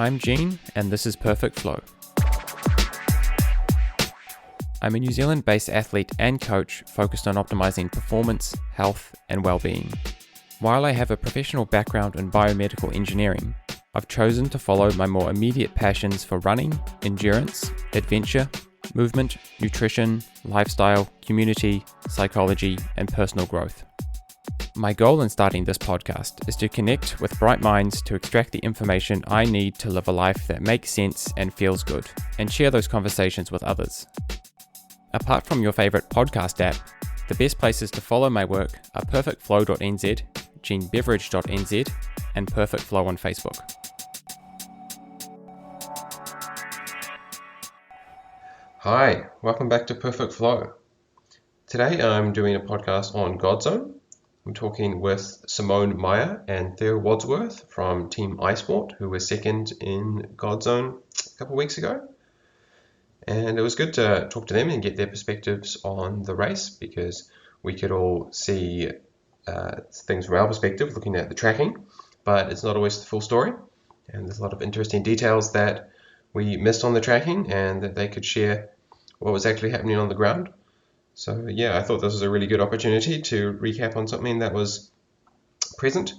I'm Gene, and this is Perfect Flow. I'm a New Zealand-based athlete and coach focused on optimizing performance, health, and well-being. While I have a professional background in biomedical engineering, I've chosen to follow my more immediate passions for running, endurance, adventure, movement, nutrition, lifestyle, community, psychology, and personal growth. My goal in starting this podcast is to connect with bright minds to extract the information I need to live a life that makes sense and feels good, and share those conversations with others. Apart from your favorite podcast app, the best places to follow my work are perfectflow.nz, genebeveridge.nz, and Perfect Flow on Facebook. Hi, welcome back to Perfect Flow. Today I'm doing a podcast on Godzone. I'm talking with Simone, Maier and Theo Wordsworth from Team iSport, who were second in Godzone a couple of weeks ago. And it was good to talk to them and get their perspectives on the race, because we could all see things from our perspective looking at the tracking, but it's not always the full story. And there's a lot of interesting details that we missed on the tracking and that they could share what was actually happening on the ground. So yeah, I thought this was a really good opportunity to recap on something that was present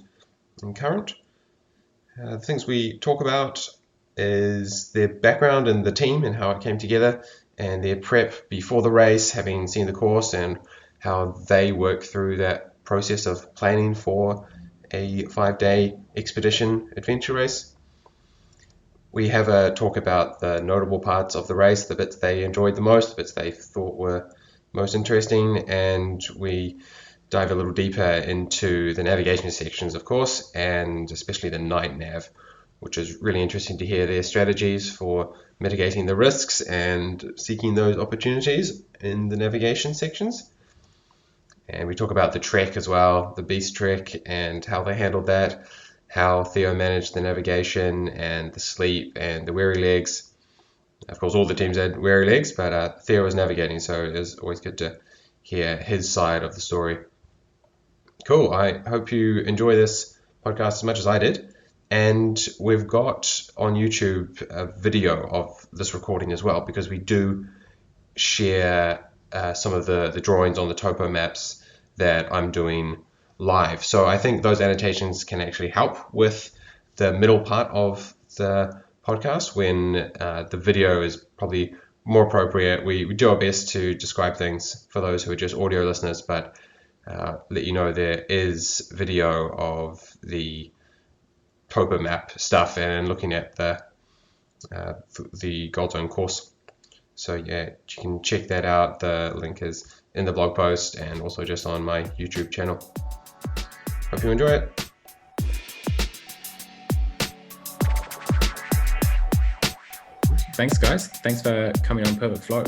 and current. The things we talk about is their background and the team and how it came together, and their prep before the race, having seen the course, and how they work through that process of planning for a 5-day expedition adventure race. We have a talk about the notable parts of the race, the bits they enjoyed the most, the bits they thought were most interesting, and we dive a little deeper into the navigation sections, of course, and especially the night nav, which is really interesting to hear their strategies for mitigating the risks and seeking those opportunities in the navigation sections. And we talk about the trek as well, the beast trek, and how they handled that, how Theo managed the navigation and the sleep and the weary legs. Of course, all the teams had weary legs, but Theo was navigating, so it was always good to hear his side of the story. Cool. I hope you enjoy this podcast as much as I did. And we've got on YouTube a video of this recording as well, because we do share some of the drawings on the topo maps that I'm doing live. So I think those annotations can actually help with the middle part of the podcast, when the video is probably more appropriate. We do our best to describe things for those who are just audio listeners, but let you know there is video of the topo map stuff and looking at the Godzone course. So yeah, you can check that out. The link is in the blog post and also just on my YouTube channel. Hope you enjoy it. Thanks, guys. Thanks for coming on Perfect Flow.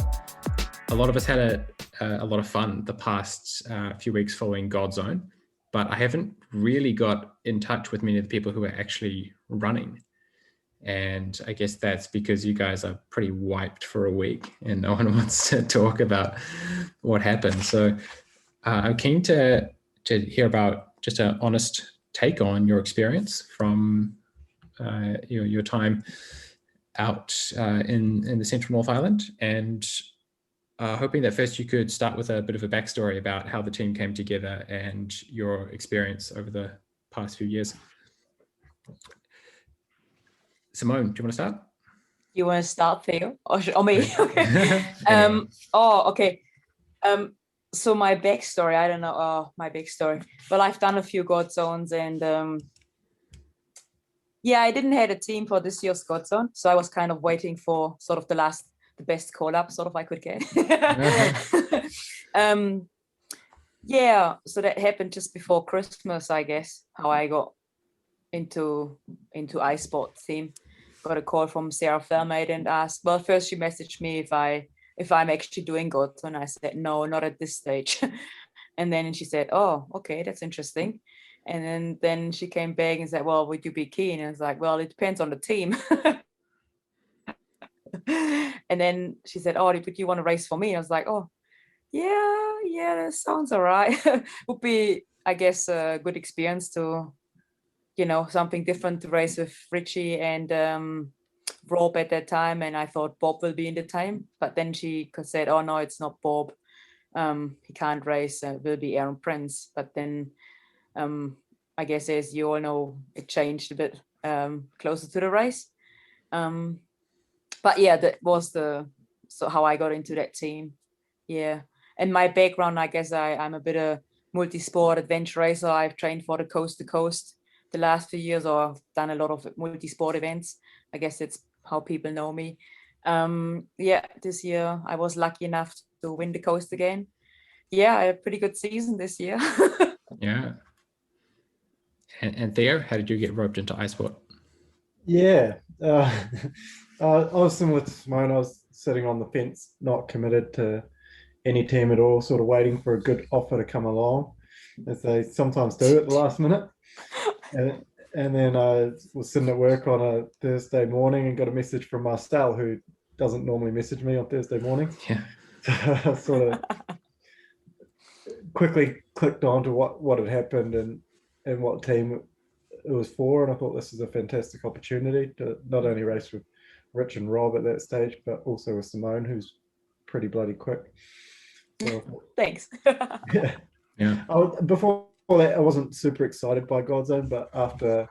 A lot of us had a lot of fun the past few weeks following Godzone, but I haven't really got in touch with many of the people who are actually running. And I guess that's because you guys are pretty wiped for a week and no one wants to talk about what happened. So I'm keen to hear about just an honest take on your experience from your time out in the Central North Island, and hoping that first you could start with a bit of a backstory about how the team came together and your experience over the past few years. Simone, do you want to start? You want to start, Theo, or me? Okay. Anyway. Okay. So my backstory, I don't know. My backstory. Well, I've done a few Godzones, and I didn't have a team for this year's Godzone, so I was kind of waiting for sort of the best call up sort of I could get. So that happened just before Christmas, I guess, how I got into iSport team. Got a call from Sarah Fairmaid and asked, well, first she messaged me if I'm actually doing Godzone. I said, no, not at this stage. And then she said, oh, okay, that's interesting. And then she came back and said, well, would you be keen? And I was like, well, it depends on the team. And then she said, oh, would you want to race for me? I was like, oh, yeah, that sounds all right. Would be, I guess, a good experience to something different to race with Richie and Rob at that time, and I thought Bob will be in the time, but then she said, "Oh no, it's not Bob. He can't race. It will be Aaron Prince." But then, I guess as you all know, it changed a bit closer to the race. But yeah, that was how I got into that team. Yeah, and my background, I guess I'm a bit of multi-sport adventure racer. I've trained for the coast to coast the last few years, or I've done a lot of multi-sport events. I guess it's how people know me. This year I was lucky enough to win the coast again. Yeah, I had a pretty good season this year. Yeah. And Theo, how did you get roped into iSport? Yeah, I was similar to Simone. I was sitting on the fence, not committed to any team at all, sort of waiting for a good offer to come along, as they sometimes do at the last minute. And then I was sitting at work on a Thursday morning and got a message from Marcel, who doesn't normally message me on Thursday mornings. Yeah. So I sort of quickly clicked on to what had happened and what team it was for, and I thought this is a fantastic opportunity to not only race with Rich and Rob at that stage, but also with Simone, who's pretty bloody quick. So, Thanks. Yeah. Before that, I wasn't super excited by Godzone, but after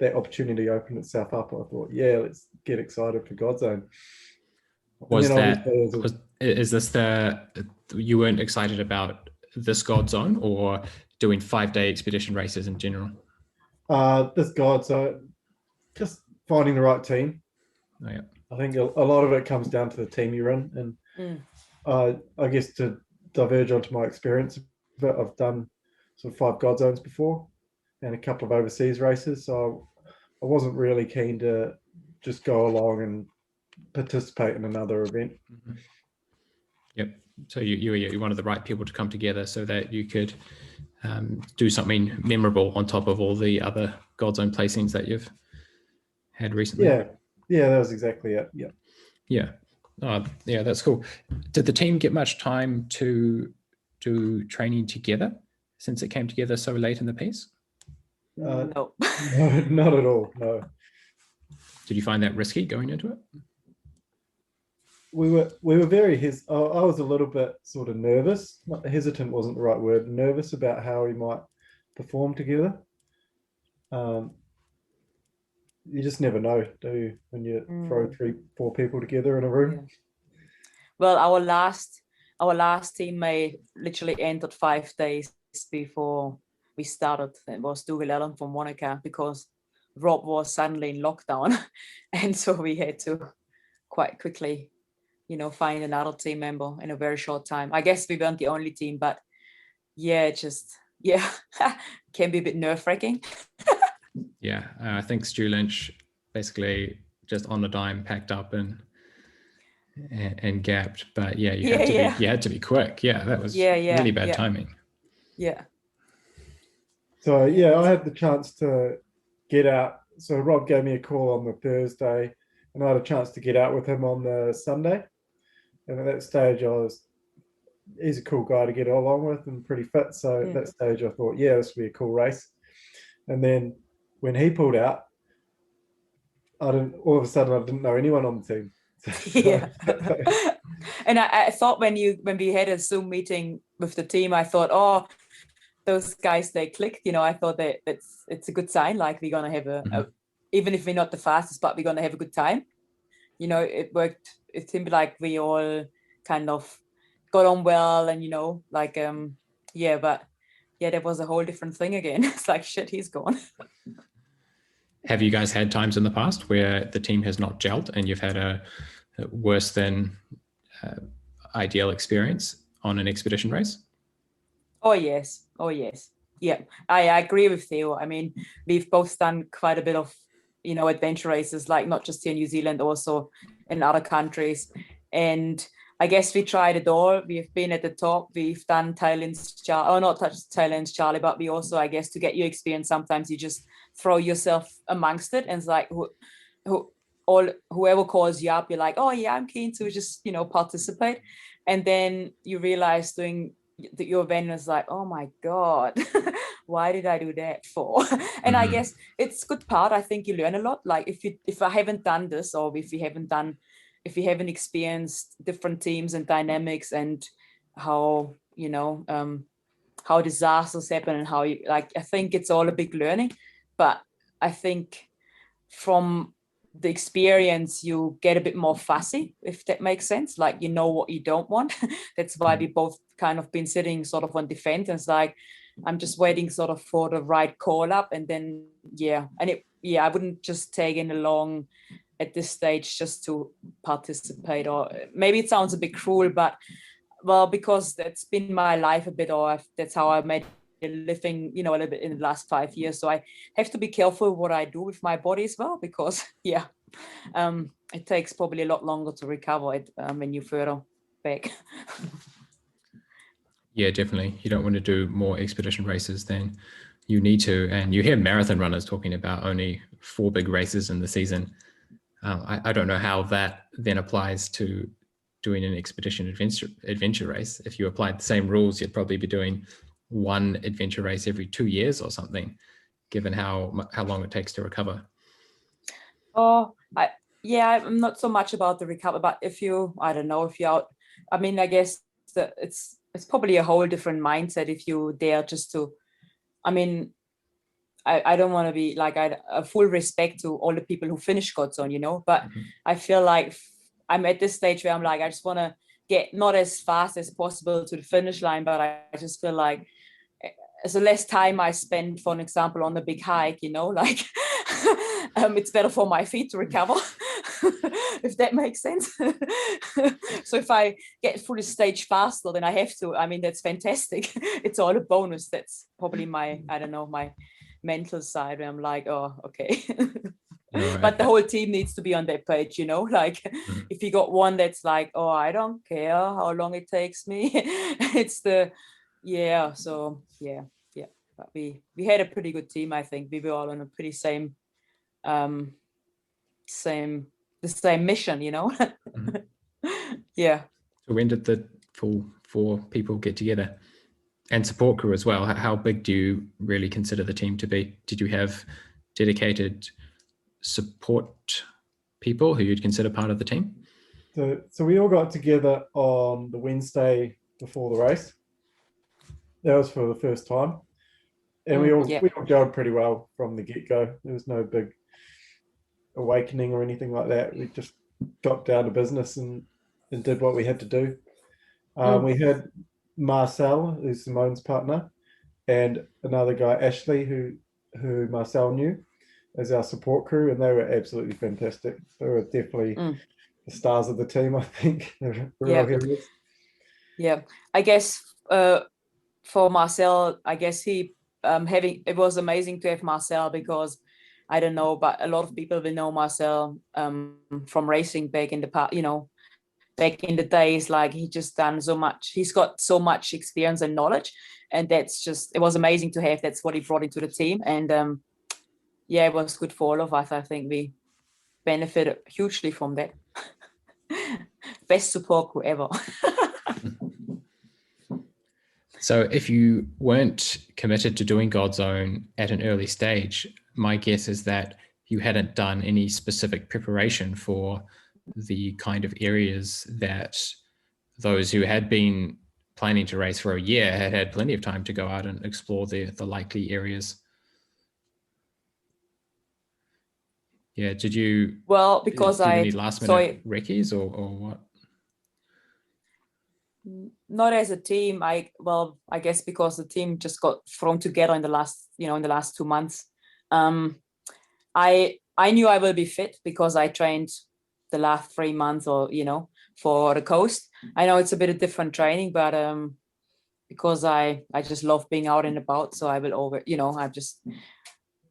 that opportunity opened itself up, I thought, yeah, let's get excited for Godzone. Is this you weren't excited about this Godzone or doing 5-day expedition races in general? This Godzone, just finding the right team. Oh, yeah. I think a lot of it comes down to the team you're in, and I guess to diverge onto my experience, but I've done sort of 5 Godzones before and a couple of overseas races, so I wasn't really keen to just go along and participate in another event. Mm-hmm. Yep. So you wanted the right people to come together so that you could do something memorable on top of all the other Godzone placings that you've had recently. Yeah, that was exactly it. Yeah. Yeah, that's cool. Did the team get much time to do training together since it came together so late in the piece? No. No, not at all. No. Did you find that risky going into it? We were very I was a little bit sort of nervous. Hesitant wasn't the right word. Nervous about how we might perform together. You just never know, do you, when you throw 3-4 people together in a room? Yeah. Well, our last teammate literally entered 5 days before we started. It was Dougal Allan from Wanaka, because Rob was suddenly in lockdown, and so we had to quite quickly, find another team member in a very short time. I guess we weren't the only team, but yeah, can be a bit nerve-wracking. Yeah, I think Stu Lynch basically just on the dime packed up and gapped, but yeah, you had to be quick. Yeah, that was really bad timing. Yeah. So yeah, I had the chance to get out. So Rob gave me a call on the Thursday, and I had a chance to get out with him on the Sunday. And at that stage, he's a cool guy to get along with and pretty fit. So at that stage, I thought, yeah, this will be a cool race. And then when he pulled out, all of a sudden I didn't know anyone on the team. Yeah. And I thought when we had a Zoom meeting with the team, I thought, oh, those guys, they clicked. I thought that it's a good sign. Like, we're gonna have even if we're not the fastest, but we're gonna have a good time. It worked. It seemed like we all kind of got on well, and but that was a whole different thing again. It's like, shit, he's gone. Have you guys had times in the past where the team has not gelled and you've had a worse than ideal experience on an expedition race? Oh yes. Yeah, I agree with Theo. I mean, we've both done quite a bit of, adventure races, like not just here in New Zealand, also in other countries. And I guess we tried it all. We've been at the top. We've done Thailand's Charlie, not Thailand's Charlie, but we also, I guess, to get your experience, sometimes you just throw yourself amongst it, and it's like whoever calls you up, you're like, oh yeah, I'm keen to just participate. And then you realize doing your event is like, oh my God, why did I do that for? And I guess it's good part. I think you learn a lot. Like if I haven't done this, or if you haven't experienced different teams and dynamics and how, how disasters happen and how you, like, I think it's all a big learning. But I think from the experience you get a bit more fussy, if that makes sense. Like, you know what you don't want. That's why we both kind of been sitting sort of on defense, and it's like, I'm just waiting sort of for the right call up, and then I wouldn't just take in along at this stage just to participate. Or maybe it sounds a bit cruel, but well, because that's been my life a bit, or that's how I made a living, a little bit in the last 5 years. So I have to be careful what I do with my body as well, because it takes probably a lot longer to recover it when you further back. Yeah, definitely. You don't want to do more expedition races than you need to. And you hear marathon runners talking about only 4 big races in the season. I don't know how that then applies to doing an expedition adventure race. If you applied the same rules, you'd probably be doing 1 adventure race every 2 years or something, given how long it takes to recover. I'm not so much about the recovery, but if you're out, I mean, I guess that it's probably a whole different mindset if you dare just to, I mean, I don't want to be like, a full respect to all the people who finish Godzone, but I feel like I'm at this stage where I'm like, I just want to get not as fast as possible to the finish line, but I just feel like so less time I spend, for an example, on the big hike, like it's better for my feet to recover, if that makes sense. So if I get through the stage faster than I have to, I mean, that's fantastic. It's all a bonus. That's probably my mental side, where I'm like, oh, okay. Right. But the whole team needs to be on that page, like if you got one that's like, oh, I don't care how long it takes me, it's but we had a pretty good team. I think we were all on a pretty same mission, Yeah. So when did the full 4 people get together? And support crew as well. How big do you really consider the team to be? Did you have dedicated support people who you'd consider part of the team? So we all got together on the Wednesday before the race. That was for the first time. And we all gelled pretty well from the get-go. There was no big awakening or anything like that. We just got down to business and did what we had to do. We had Marcel, who's Simone's partner, and another guy, Ashley, who Marcel knew, as our support crew, and they were absolutely fantastic. They were definitely the stars of the team, I think. They're real heroes. Yeah, I guess for Marcel, I guess he it was amazing to have Marcel, because I don't know, but a lot of people will know Marcel from racing back in the past, back in the days. Like, he just done so much. He's got so much experience and knowledge, and it was amazing to have. That's what he brought into the team, and it was good for all of us. I think we benefited hugely from that. Best support crew ever. So if you weren't committed to doing Godzone at an early stage, my guess is that you hadn't done any specific preparation for the kind of areas that those who had been planning to race for a year had plenty of time to go out and explore the likely areas. Yeah, did you? Well, because do you any last minute recce's or what? Not as a team. I guess because the team just got thrown together in the last 2 months. I knew I will be fit because I trained the last 3 months, or for the coast. I know it's a bit of different training, but because I just love being out and about, so I will I just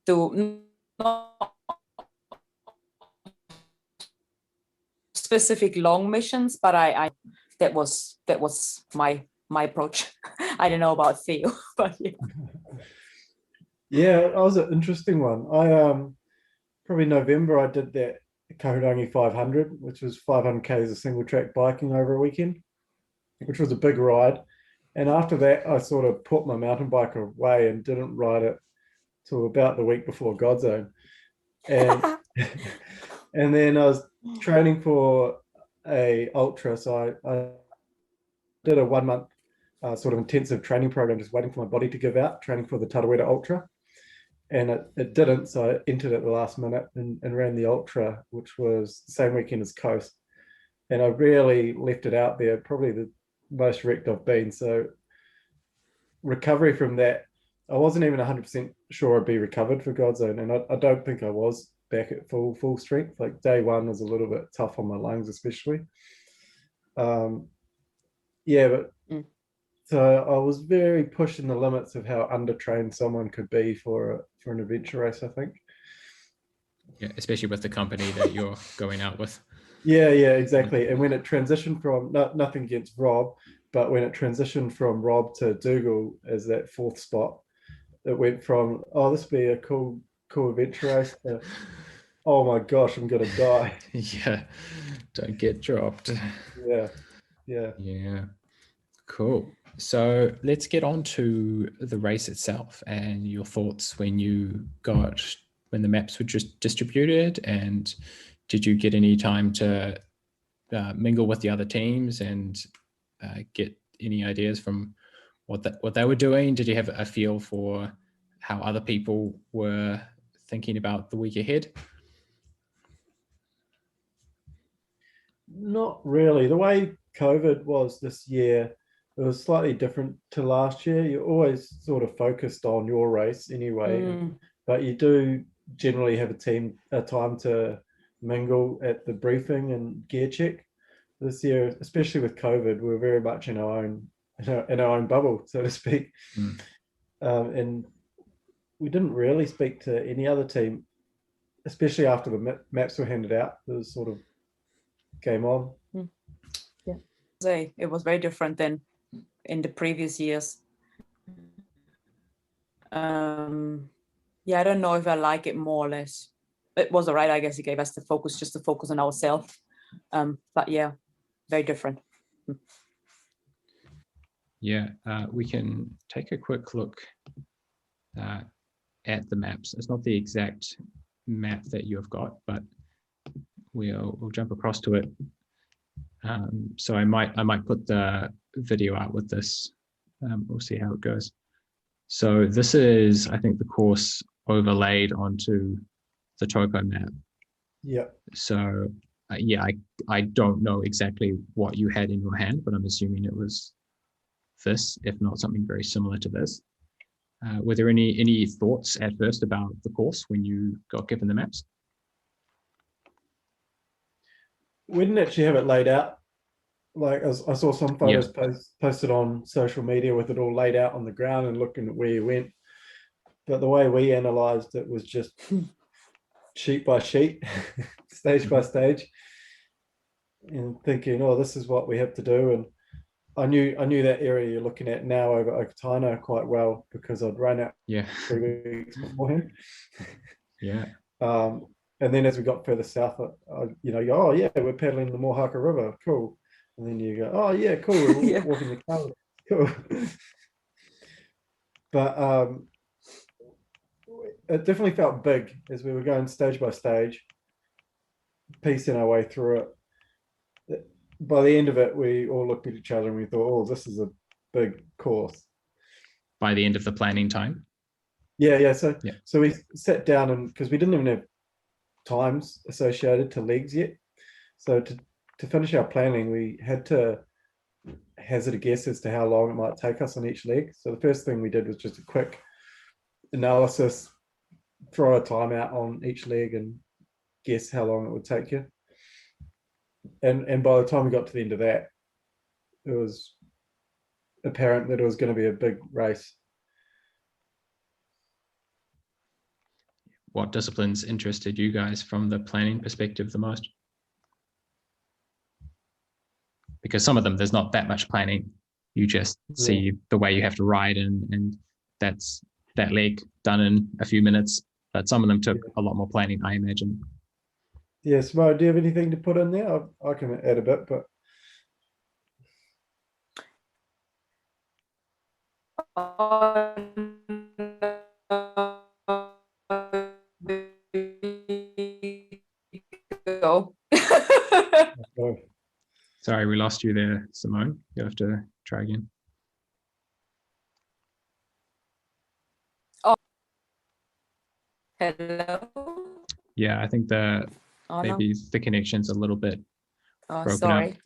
do not specific long missions, but I that was my approach. I don't know about Theo, but yeah, that was an interesting one. I probably November I did that Kahurangi 500, which was 500 k's of single track biking over a weekend, which was a big ride. And after that, I sort of put my mountain bike away and didn't ride it till about the week before Godzone. And and then I was training for a ultra. So I did a 1 month sort of intensive training program, just waiting for my body to give out, training for the Tarawera Ultra. And it didn't, so I entered at the last minute and ran the ultra, which was the same weekend as Coast. And I really left it out there, probably the most wrecked I've been. So recovery from that, I wasn't even 100% sure I'd be recovered for Godzone, and I don't think I was back at full strength. Like day one was a little bit tough on my lungs, especially. Yeah, but so I was very pushing the limits of how undertrained someone could be for an adventure race, I think. Yeah, especially with the company that you're going out with. Yeah, exactly. And when it transitioned from nothing against Rob, but when it transitioned from Rob to Dougal as that fourth spot, it went from, oh, this would be a cool adventure race to, oh my gosh, I'm gonna die. Yeah, don't get dropped. Yeah. Cool. So let's get on to the race itself and your thoughts when the maps were just distributed, and did you get any time to mingle with the other teams and get any ideas from what they were doing? Did you have a feel for how other people were thinking about the week ahead? Not really. The way COVID was this year, it was slightly different to last year. You're always sort of focused on your race anyway, but you do generally have a time to mingle at the briefing and gear check. This year, especially with COVID, we're very much in our own bubble, so to speak. And we didn't really speak to any other team, especially after the maps were handed out. It was sort of game on. Yeah, it was very different than in the previous years. Yeah, I don't know if I like it more or less. It was all right, I guess. It gave us the focus, just to focus on ourselves. But yeah, very different. Yeah, we can take a quick look at the maps. It's not the exact map that you have got, but we'll jump across to it. So I might put the video out with this. We'll see how it goes. So this is, I think, the course overlaid onto the Topo map. Yeah. So yeah, I don't know exactly what you had in your hand, but I'm assuming it was this, if not something very similar to this. Were there any thoughts at first about the course when you got given the maps? We didn't actually have it laid out. Like I saw some photos posted on social media with it all laid out on the ground and looking at where you went. But the way we analysed it was just sheet by sheet, stage by stage, and thinking, oh, this is what we have to do. And I knew that area you're looking at now over Okatano quite well because I'd run it 3 weeks beforehand. Yeah. And then as we got further south, you go, oh yeah, we're paddling the Mohaka River, cool. And then you go, oh yeah, cool, we're walking the car, cool. But it definitely felt big as we were going stage by stage, piecing our way through it. By the end of it, we all looked at each other and we thought, oh, this is a big course. By the end of the planning time? Yeah. So we sat down, and because we didn't even have times associated to legs yet. So to finish our planning, we had to hazard a guess as to how long it might take us on each leg. So the first thing we did was just a quick analysis, throw a time out on each leg and guess how long it would take you. And by the time we got to the end of that, it was apparent that it was going to be a big race. What disciplines interested you guys from the planning perspective the most? Because some of them, there's not that much planning. You just see the way you have to ride, and that's that leg done in a few minutes. But some of them took a lot more planning, I imagine. Yeah, Simone, do you have anything to put in there? I can add a bit, but Oh, go. So, Sorry, we lost you there, Simone. You'll have to try again. Hello. Yeah, I think Oh, no. maybe the connection's a little bit Oh, broken up. sorry.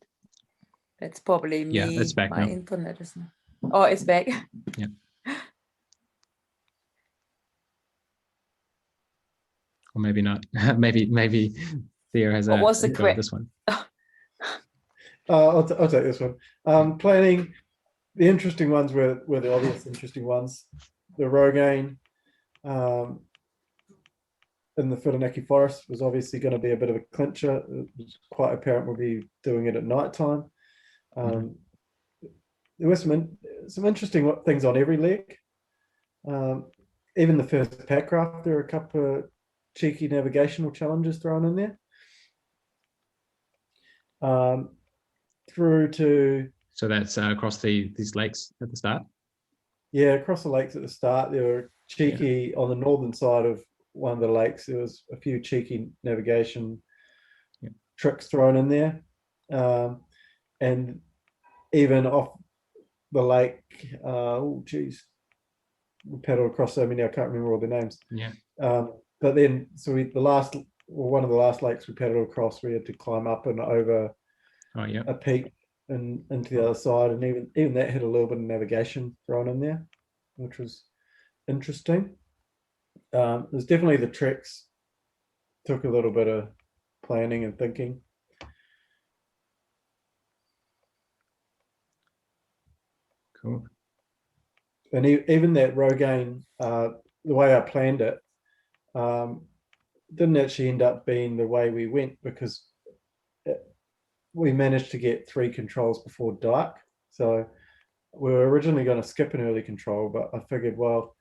That's probably me. Yeah, it's back My now. internet is not. Oh, it's back. Yeah. Or maybe not. maybe Theo has What was the go at this one. I'll take this one. Planning, the interesting ones were the obvious interesting ones. The Rogaine in the Whirinaki Forest was obviously going to be a bit of a clincher. It was quite apparent we'll be doing it at night time. There were some interesting things on every leg. Even the first pack craft, there were a couple of cheeky navigational challenges thrown in there. Through to So that's across these lakes at the start. Yeah, across the lakes at the start, there were cheeky on the northern side of one of the lakes. There was a few cheeky navigation tricks thrown in there, and even off the lake. Oh, geez, we paddled across so many I can't remember all the names. Yeah. But then, so one of the last lakes we paddled across, we had to climb up and over a peak and into the other side, and even that had a little bit of navigation thrown in there, which was interesting. There's definitely the tricks took a little bit of planning and thinking. Cool. And even that Rogaine, the way I planned it, didn't actually end up being the way we went, because we managed to get 3 controls before dark. So we were originally going to skip an early control, but I figured, well,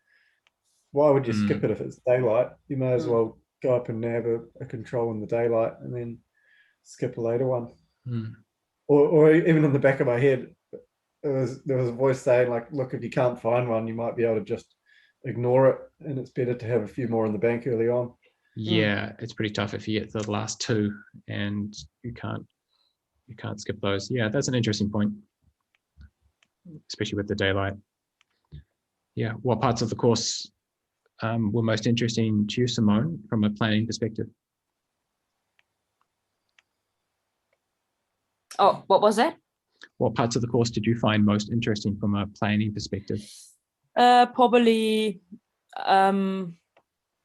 why would you skip it if it's daylight? You may as well go up and have a control in the daylight and then skip a later one. Or even in the back of my head, there was a voice saying, like, look, if you can't find one, you might be able to just ignore it, and it's better to have a few more in the bank early on. Yeah, it's pretty tough if you get to the last 2 and you can't skip those. Yeah, that's an interesting point, especially with the daylight. Yeah, what parts of the course were most interesting to you, Simone, from a planning perspective? Oh, what was that? What parts of the course did you find most interesting from a planning perspective? Probably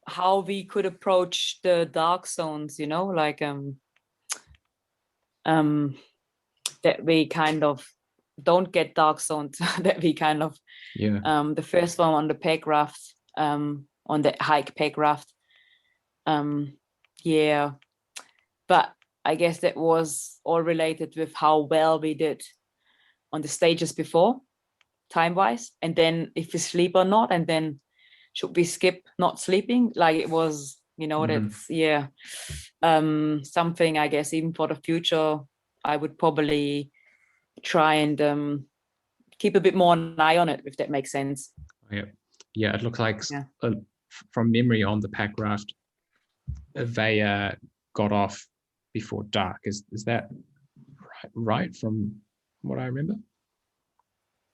how we could approach the dark zones, like that we kind of don't get dark zones, that we kind of the first one on the peg raft, on the hike peg raft. Yeah, but I guess that was all related with how well we did on the stages before, time-wise, and then if we sleep or not, and then should we skip not sleeping? Like, it was, that's something, I guess, even for the future, I would probably try and keep a bit more an eye on it, if that makes sense. Yeah, it looks like from memory on the pack raft, Avaya got off before dark. Is that right from what I remember?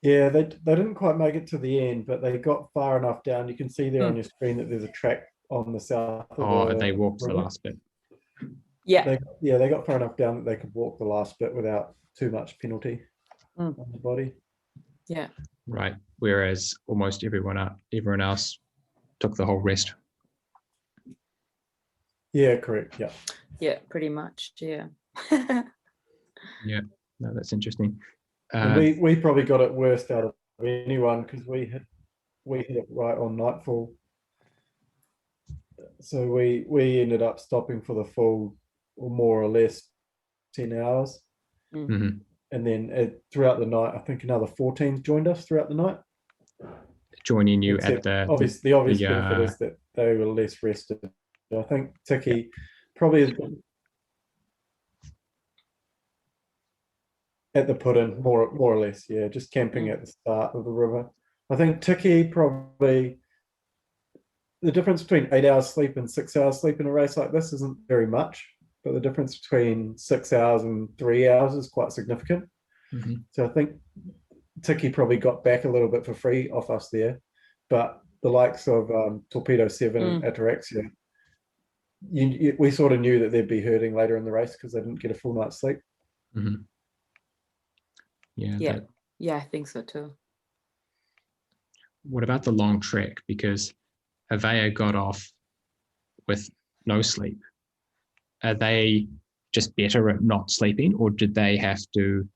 Yeah, they didn't quite make it to the end, but they got far enough down. You can see there on your screen that there's a track on the south of they walked the last bit. Yeah. They got far enough down that they could walk the last bit without too much penalty on the body. Yeah. Right. Whereas almost everyone else took the whole rest. Yeah, correct. Yeah. Yeah, pretty much. Yeah. Yeah. No, that's interesting. And we probably got it worst out of anyone, because we hit it right on nightfall. So we ended up stopping for the full, or more or less, 10 hours. Mm-hmm. And then throughout the night, I think another 14 joined us throughout the night. Joining you at the obvious benefit is that they were less rested. I think Tiki probably at the put-in, more or less, just camping at the start of the river. I think Tiki probably, the difference between 8 hours sleep and 6 hours sleep in a race like this isn't very much, but the difference between 6 hours and 3 hours is quite significant. Mhm. So I think Tiki probably got back a little bit for free off us there, but the likes of Torpedo 7 and Ataraxia, we sort of knew that they'd be hurting later in the race because they didn't get a full night's sleep. Mhm. Yeah. Yeah. Yeah, I think so too. What about the long trek? Because Avaya got off with no sleep. Are they just better at not sleeping, or did they have to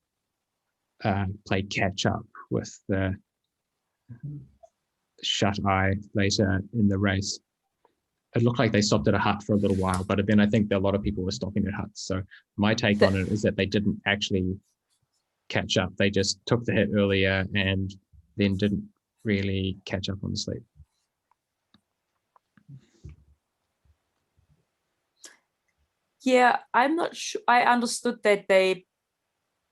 play catch up with the shut eye later in the race? It looked like they stopped at a hut for a little while, but then I think that a lot of people were stopping at huts. So my take on it is that they didn't actually catch up. They just took the hit earlier and then didn't really catch up on the sleep. Yeah, I'm not sure. I understood that they,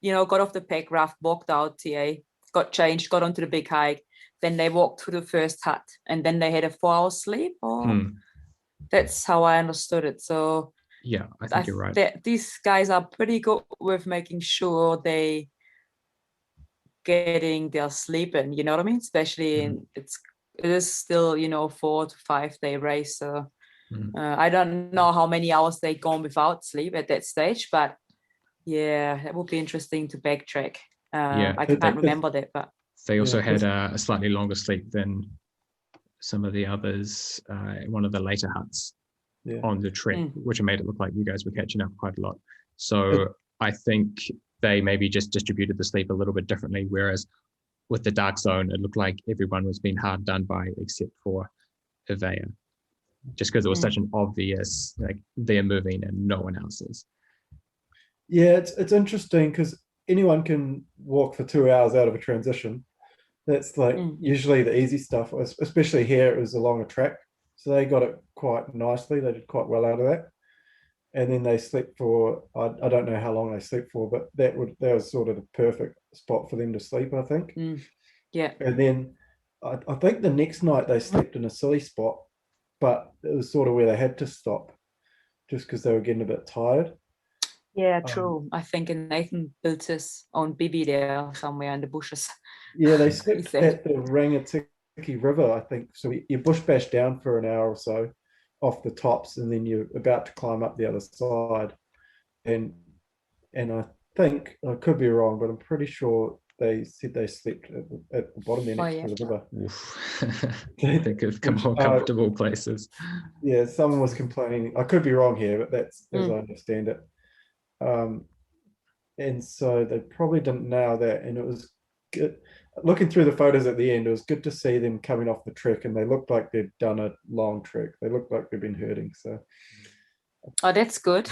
got off the pack raft, walked out, TA, got changed, got onto the big hike. Then they walked to the first hut and then they had a 4 hour sleep. Or that's how I understood it. So yeah, I think you're right. These guys are pretty good with making sure they getting their sleep in, you know what I mean? Especially in it is still 4 to 5 day race. So I don't know how many hours they gone without sleep at that stage, but yeah, that would be interesting to backtrack. I can't remember that, but they also had a slightly longer sleep than some of the others in one of the later huts on the trek, which made it look like you guys were catching up quite a lot. So I think they maybe just distributed the sleep a little bit differently, whereas with the dark zone, it looked like everyone was being hard done by except for Avaya, just because it was such an obvious, like, they're moving and no one else is. Yeah, it's interesting because anyone can walk for 2 hours out of a transition. That's like usually the easy stuff, especially here it was along a track. So they got it quite nicely. They did quite well out of that. And then they slept for, I don't know how long they slept for, but that was sort of the perfect spot for them to sleep, I think. Yeah. And then I think the next night they slept in a silly spot, but it was sort of where they had to stop just because they were getting a bit tired. Yeah, true. I think Nathan built his own bivvy there somewhere in the bushes. Yeah, they slept at the Rangatiki River, I think. So you bush bash down for an hour or so off the tops, and then you're about to climb up the other side. And I think, I could be wrong, but I'm pretty sure they said they slept at the bottom there next to the river. Think of more comfortable places. Yeah, someone was complaining. I could be wrong here, but that's as I understand it. And so they probably didn't nail that, and it was good. Looking through the photos at the end, it was good to see them coming off the trek, and they looked like they'd done a long trek. They looked like they've been hurting. So, oh, that's good.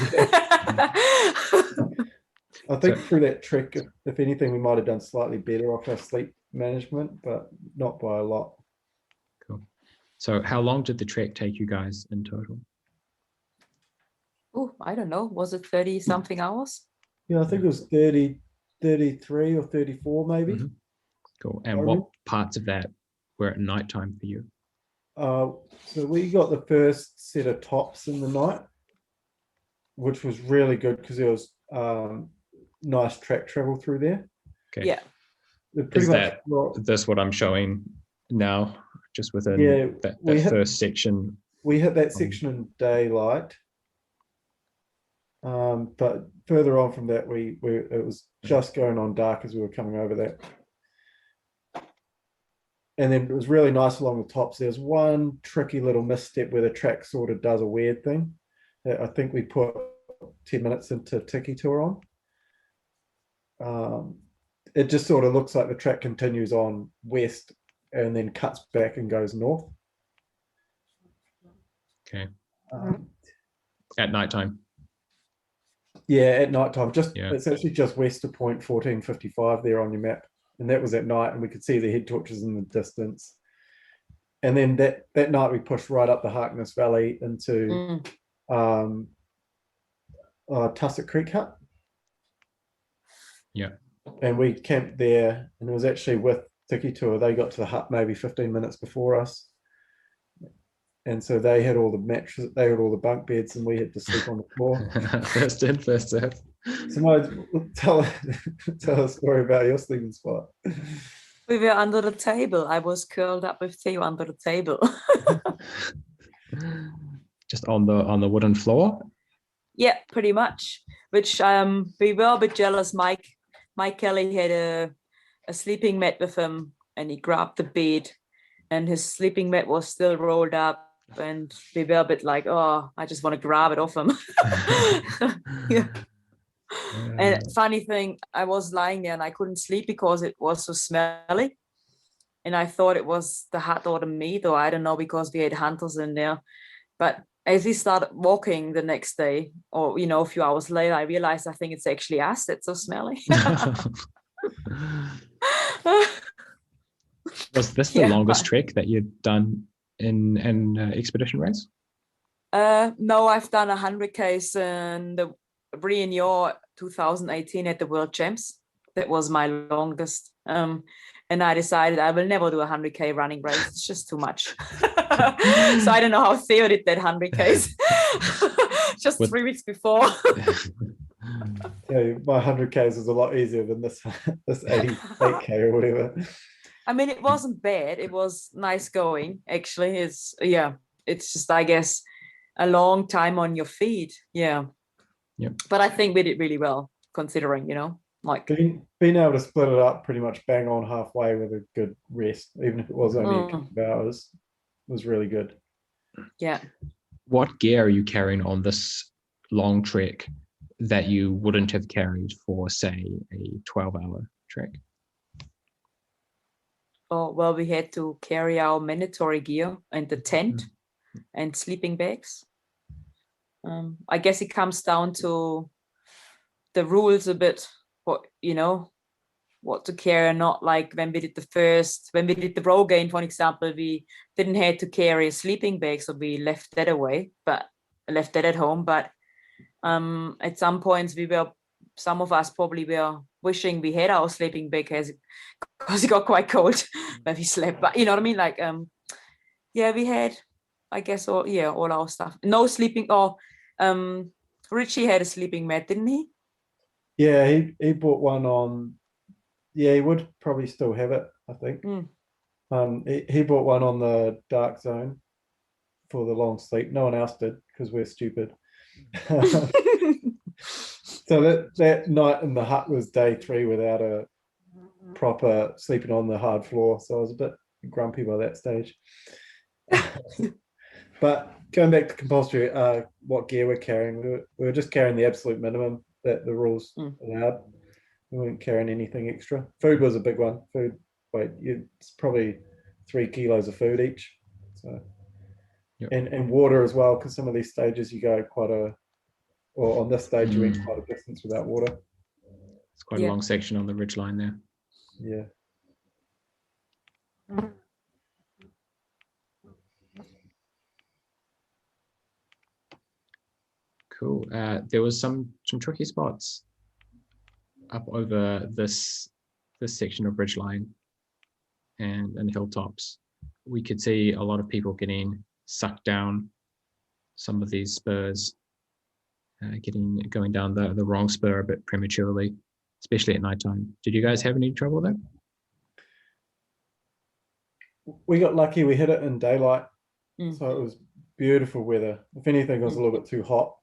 I think through that trek, if anything, we might have done slightly better off our sleep management, but not by a lot. Cool. So, how long did the trek take you guys in total? Oh, I don't know. Was it 30 something hours? Yeah, I think it was 30, 33 or 34 maybe. Cool. And what parts of that were at nighttime for you? So we got the first set of tops in the night, which was really good because there was nice track travel through there. Okay. Yeah. Is that this what I'm showing now? Just within that first section? We hit that section in daylight. But further on from that, it was just going on dark as we were coming over that. And then it was really nice along the tops. There's one tricky little misstep where the track sort of does a weird thing that I think we put 10 minutes into Tiki Tour on. It just sort of looks like the track continues on west and then cuts back and goes north. Okay. At nighttime. Yeah, at nighttime. It's actually just west of point 1455 there on your map. And that was at night, and we could see the head torches in the distance. And then that night we pushed right up the Harkness Valley into Tussock Creek Hut. Yeah. And we camped there, and it was actually with Tiki Tour, they got to the hut maybe 15 minutes before us. And so they had all the mattresses, they had all the bunk beds, and we had to sleep on the floor. First in, first out. Simone, tell a story about your sleeping spot. We were under the table. I was curled up with Theo under the table. Just on the wooden floor. Yeah, pretty much. Which we were a bit jealous. Mike Kelly had a sleeping mat with him, and he grabbed the bed, and his sleeping mat was still rolled up, and we were a bit like, oh, I just want to grab it off him. Yeah. And funny thing, I was lying there and I couldn't sleep because it was so smelly. And I thought it was the hut or the meat, or I don't know, because we had hunters in there. But as we started walking the next day, or a few hours later, I realized I think it's actually us that's so smelly. Was this the longest trek that you'd done in an expedition race? No, I've done 100Ks in the Rio 2018 at the World Champs. That was my longest. And I decided I will never do a 100K running race. It's just too much. So I don't know how Theo did that 100Ks. Just 3 weeks before. Yeah, my 100Ks is a lot easier than this 88K or whatever. I mean, it wasn't bad. It was nice going, actually. It's just, I guess, a long time on your feet. Yeah. Yep. But I think we did really well, considering, like being able to split it up pretty much bang on halfway with a good rest, even if it was only a couple of hours, was really good. Yeah. What gear are you carrying on this long trek that you wouldn't have carried for, say, a 12-hour trek? Oh, well, we had to carry our mandatory gear and the tent and sleeping bags. I guess it comes down to the rules a bit, what to carry and not. Like when we did the Rogaine, for example, we didn't have to carry a sleeping bag, so we left that at home. But at some points some of us probably were wishing we had our sleeping bag because it got quite cold when we slept. But you know what I mean? Like, we had, I guess, all our stuff. No sleeping. Richie had a sleeping mat, didn't he? Yeah, he bought one on. Yeah, he would probably still have it, I think. He bought one on the dark zone for the long sleep. No one else did because we're stupid. So that night in the hut was day 3 without a proper sleeping on the hard floor. So I was a bit grumpy by that stage. But going back to compulsory, what gear we're carrying, we were just carrying the absolute minimum that the rules allowed. We weren't carrying anything extra. Food was a big one. It's probably 3 kilos of food each. So, yep. And water as well, because some of these stages you go on this stage you went quite a distance without water. It's quite a long section on the ridgeline there. Yeah. Cool. There was some tricky spots up over this section of ridgeline and hilltops. We could see a lot of people getting sucked down some of these spurs, going down the wrong spur a bit prematurely, especially at nighttime. Did you guys have any trouble there? We got lucky. We hit it in daylight, so it was beautiful weather. If anything, it was a little bit too hot.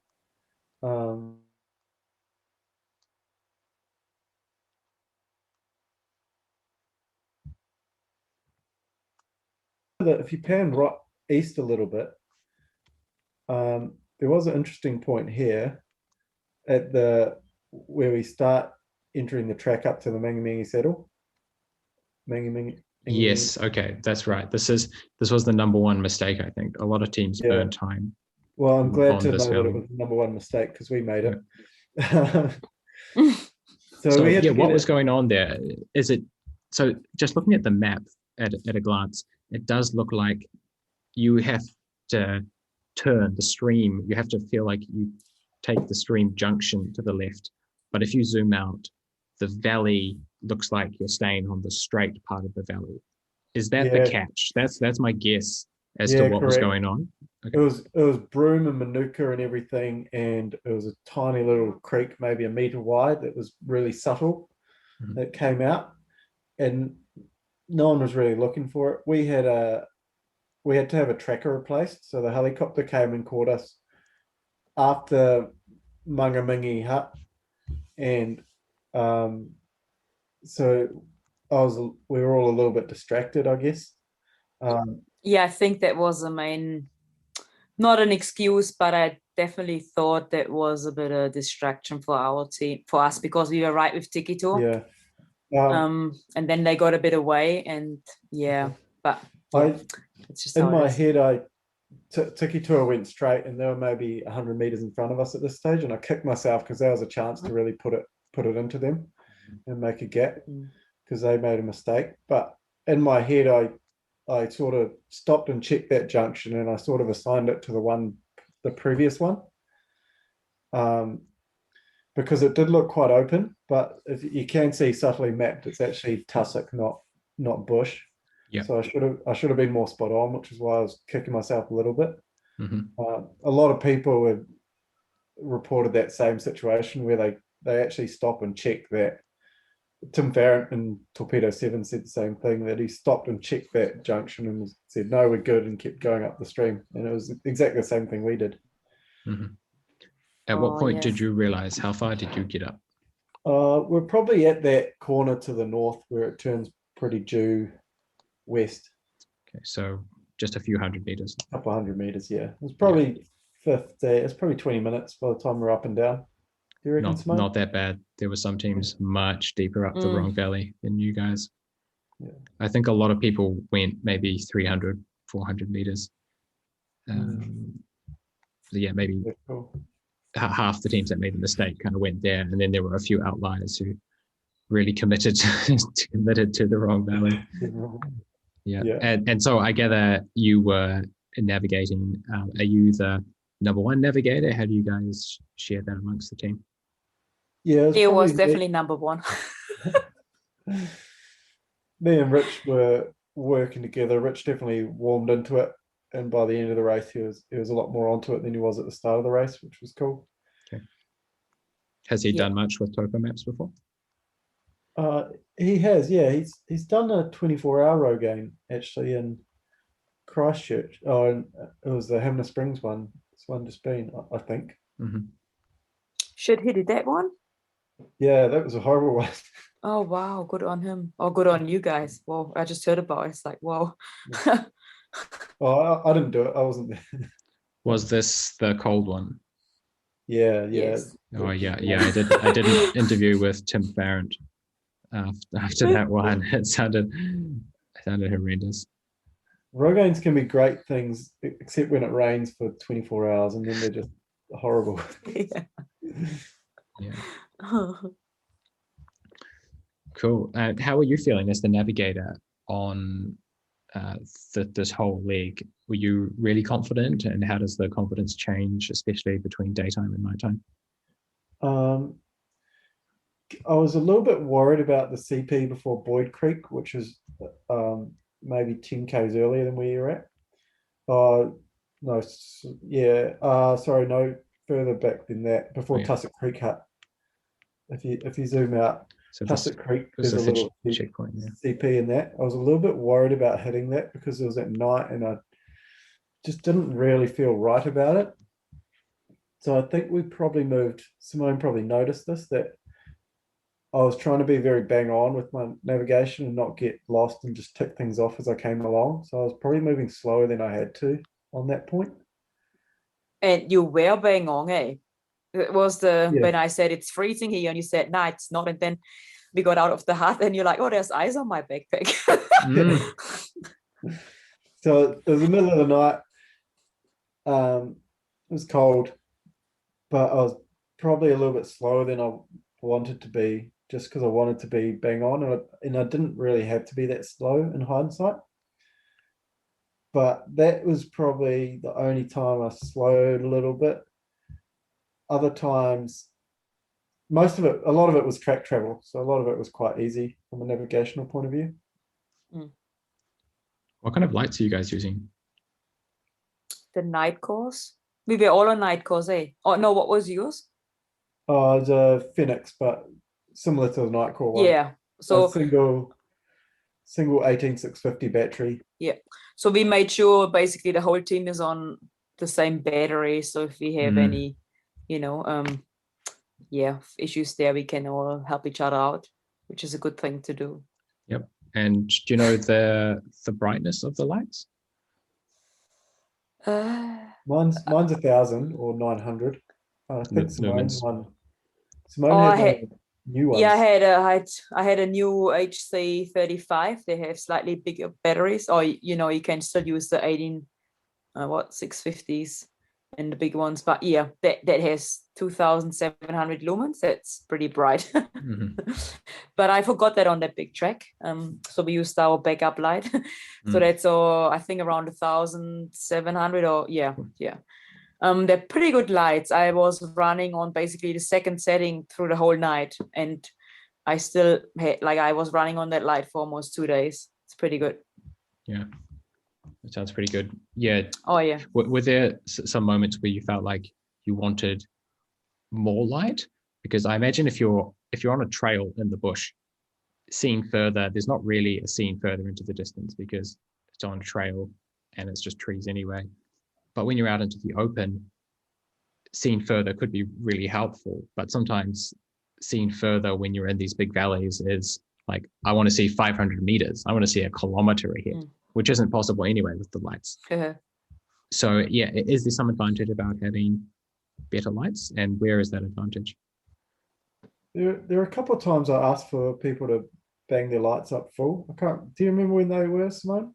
If you pan right east a little bit, there was an interesting point here at where we start entering the track up to the Mangi Saddle. Yes, okay, that's right. This was the number one mistake, I think. A lot of teams burn time. Well, I'm glad to know that it was the number one mistake because we made it. So what was going on there? So just looking at the map at a glance, it does look like you have to turn the stream. You have to feel like you take the stream junction to the left. But if you zoom out, the valley looks like you're staying on the straight part of the valley. Is that the Yeah. catch? That's my guess as to Yeah, what was correct. going on. It was broom and manuka and everything, and it was a tiny little creek, maybe a meter wide, that was really subtle. Mhm. That came out, and no one was really looking for it. We had to have a tracker replaced, so the helicopter came and caught us after Mangamingi Hut, and so we were all a little bit distracted, I guess. Yeah, I think that was the main, not an excuse, but I definitely thought that was a bit of a distraction for our team, for us, because we were right with Tiki Tour. Yeah. And then they got a bit away, and but it's just in how my it is. head, Tiki Tour went straight, and they were maybe 100 meters in front of us at this stage, and I kicked myself because there was a chance to really put it into them and make a gap, because they made a mistake. But in my head, I sort of stopped and checked that junction, and I sort of assigned it to the previous one, because it did look quite open. But if you can see subtly mapped, it's actually tussock, not bush. Yeah. So I should have been more spot on, which is why I was kicking myself a little bit. Mm-hmm. A lot of people have reported that same situation where they actually stop and check that. Tim Farrant in Torpedo 7 said the same thing, that he stopped and checked that junction and said, no, we're good, and kept going up the stream. And it was exactly the same thing we did. Mm-hmm. At what point did you realize? How far did you get up? We're probably at that corner to the north where it turns pretty due west. Okay, so just a few hundred meters. A couple 100 meters, yeah. It was probably it's probably 20 minutes by the time we're up and down. Do you reckon, Simone? Not that bad. There were some teams much deeper up the wrong valley than you guys. Yeah. I think a lot of people went maybe 300, 400 meters. Maybe cool. Half the teams that made a mistake kind of went there, and then there were a few outliers who really committed to the wrong valley. Yeah. And so I gather you were navigating. Are you the number one navigator? How do you guys share that amongst the team? Yeah, Theo was definitely number one. Me and Rich were working together. Rich definitely warmed into it, and by the end of the race, he was a lot more onto it than he was at the start of the race, which was cool. Okay. Has he done much with topo maps before? He has, yeah. He's done a 24-hour row game actually in Christchurch. Oh, and it was the Hamner Springs one. It's one just been, I think. Mm-hmm. Should he did that one? Yeah, that was a horrible one. Oh wow, good on him. Oh, good on you guys. Well, I just heard about it. It's like, whoa. Oh, I didn't do it. I wasn't there. Was this the cold one? Yeah. Yes. Oh yeah. I did an interview with Tim Farrant after that one. It sounded horrendous. Row games can be great things, except when it rains for 24 hours, and then they're just horrible. Yeah. Cool. How are you feeling as the navigator on this whole leg? Were you really confident, and how does the confidence change, especially between daytime and nighttime? I was a little bit worried about the CP before Boyd Creek, which is maybe 10 k's earlier than where you're at. Sorry, no, further back than that, before Tussock Creek Hut. If you zoom out, So Tussock Creek, there's a the little checkpoint there. CP in that. I was a little bit worried about hitting that because it was at night and I just didn't really feel right about it. So I think we probably moved, Simone probably noticed this, that I was trying to be very bang on with my navigation and not get lost and just tick things off as I came along. So I was probably moving slower than I had to on that point. And you were bang on, eh? It was when I said it's freezing here and you said, no, it's not. And then we got out of the hut and you're like, oh, there's ice on my backpack. So it was the middle of the night. It was cold, but I was probably a little bit slower than I wanted to be, just because I wanted to be bang on, and I didn't really have to be that slow in hindsight. But that was probably the only time I slowed a little bit. Other times most of it, a lot of it was track travel, so a lot of it was quite easy from a navigational point of view. What kind of lights are you guys using? The night course. We were all on night course, eh? Oh no, what was yours? It's a Phoenix, but similar to the Nightcore one. Yeah. A So single 18650 battery. so we made sure basically the whole team is on the same battery. So if we have any, issues there, we can all help each other out, which is a good thing to do. Yep. And do you know the brightness of the lights? Mine's 1,000 or 900. I think Simone's Lumens. one. Simone Oh, I had had- new ones. Yeah, I had a new HC35. They have slightly bigger batteries, or you can still use the 650s and the big ones. But yeah, that has 2,700 lumens. That's pretty bright. But I forgot that on that big track. So we used our backup light. So that's I think around 1,700 or yeah. They're pretty good lights. I was running on basically the second setting through the whole night, and I still had I was running on that light for almost 2 days. It's pretty good. Yeah, that sounds pretty good. Yeah. Oh yeah. Were there some moments where you felt like you wanted more light? Because I imagine if you're on a trail in the bush, seeing further, there's not really a seeing further into the distance because it's on a trail and it's just trees anyway. But when you're out into the open, seeing further could be really helpful. But sometimes seeing further when you're in these big valleys is like, I want to see 500 meters. I want to see a kilometer ahead, which isn't possible anyway with the lights. So yeah, is there some advantage about having better lights, and where is that advantage? There are a couple of times I asked for people to bang their lights up full. Do you remember when they were, Simone?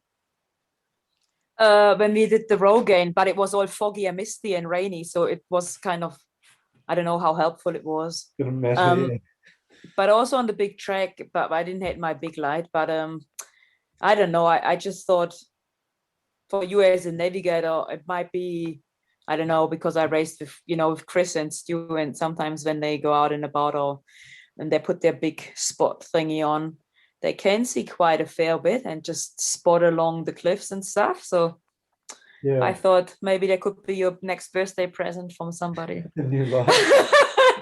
When we did the Rogaine, but it was all foggy and misty and rainy, so it was kind of, I don't know how helpful it was. Didn't matter, yeah. But also on the big track, but I didn't have my big light. But I don't know. I just thought for you as a navigator, it might be, I don't know, because I raced with Chris and Stu, and sometimes when they go out and about and they put their big spot thingy on, they can see quite a fair bit and just spot along the cliffs and stuff. So Yeah. I thought maybe that could be your next birthday present from somebody. A new light.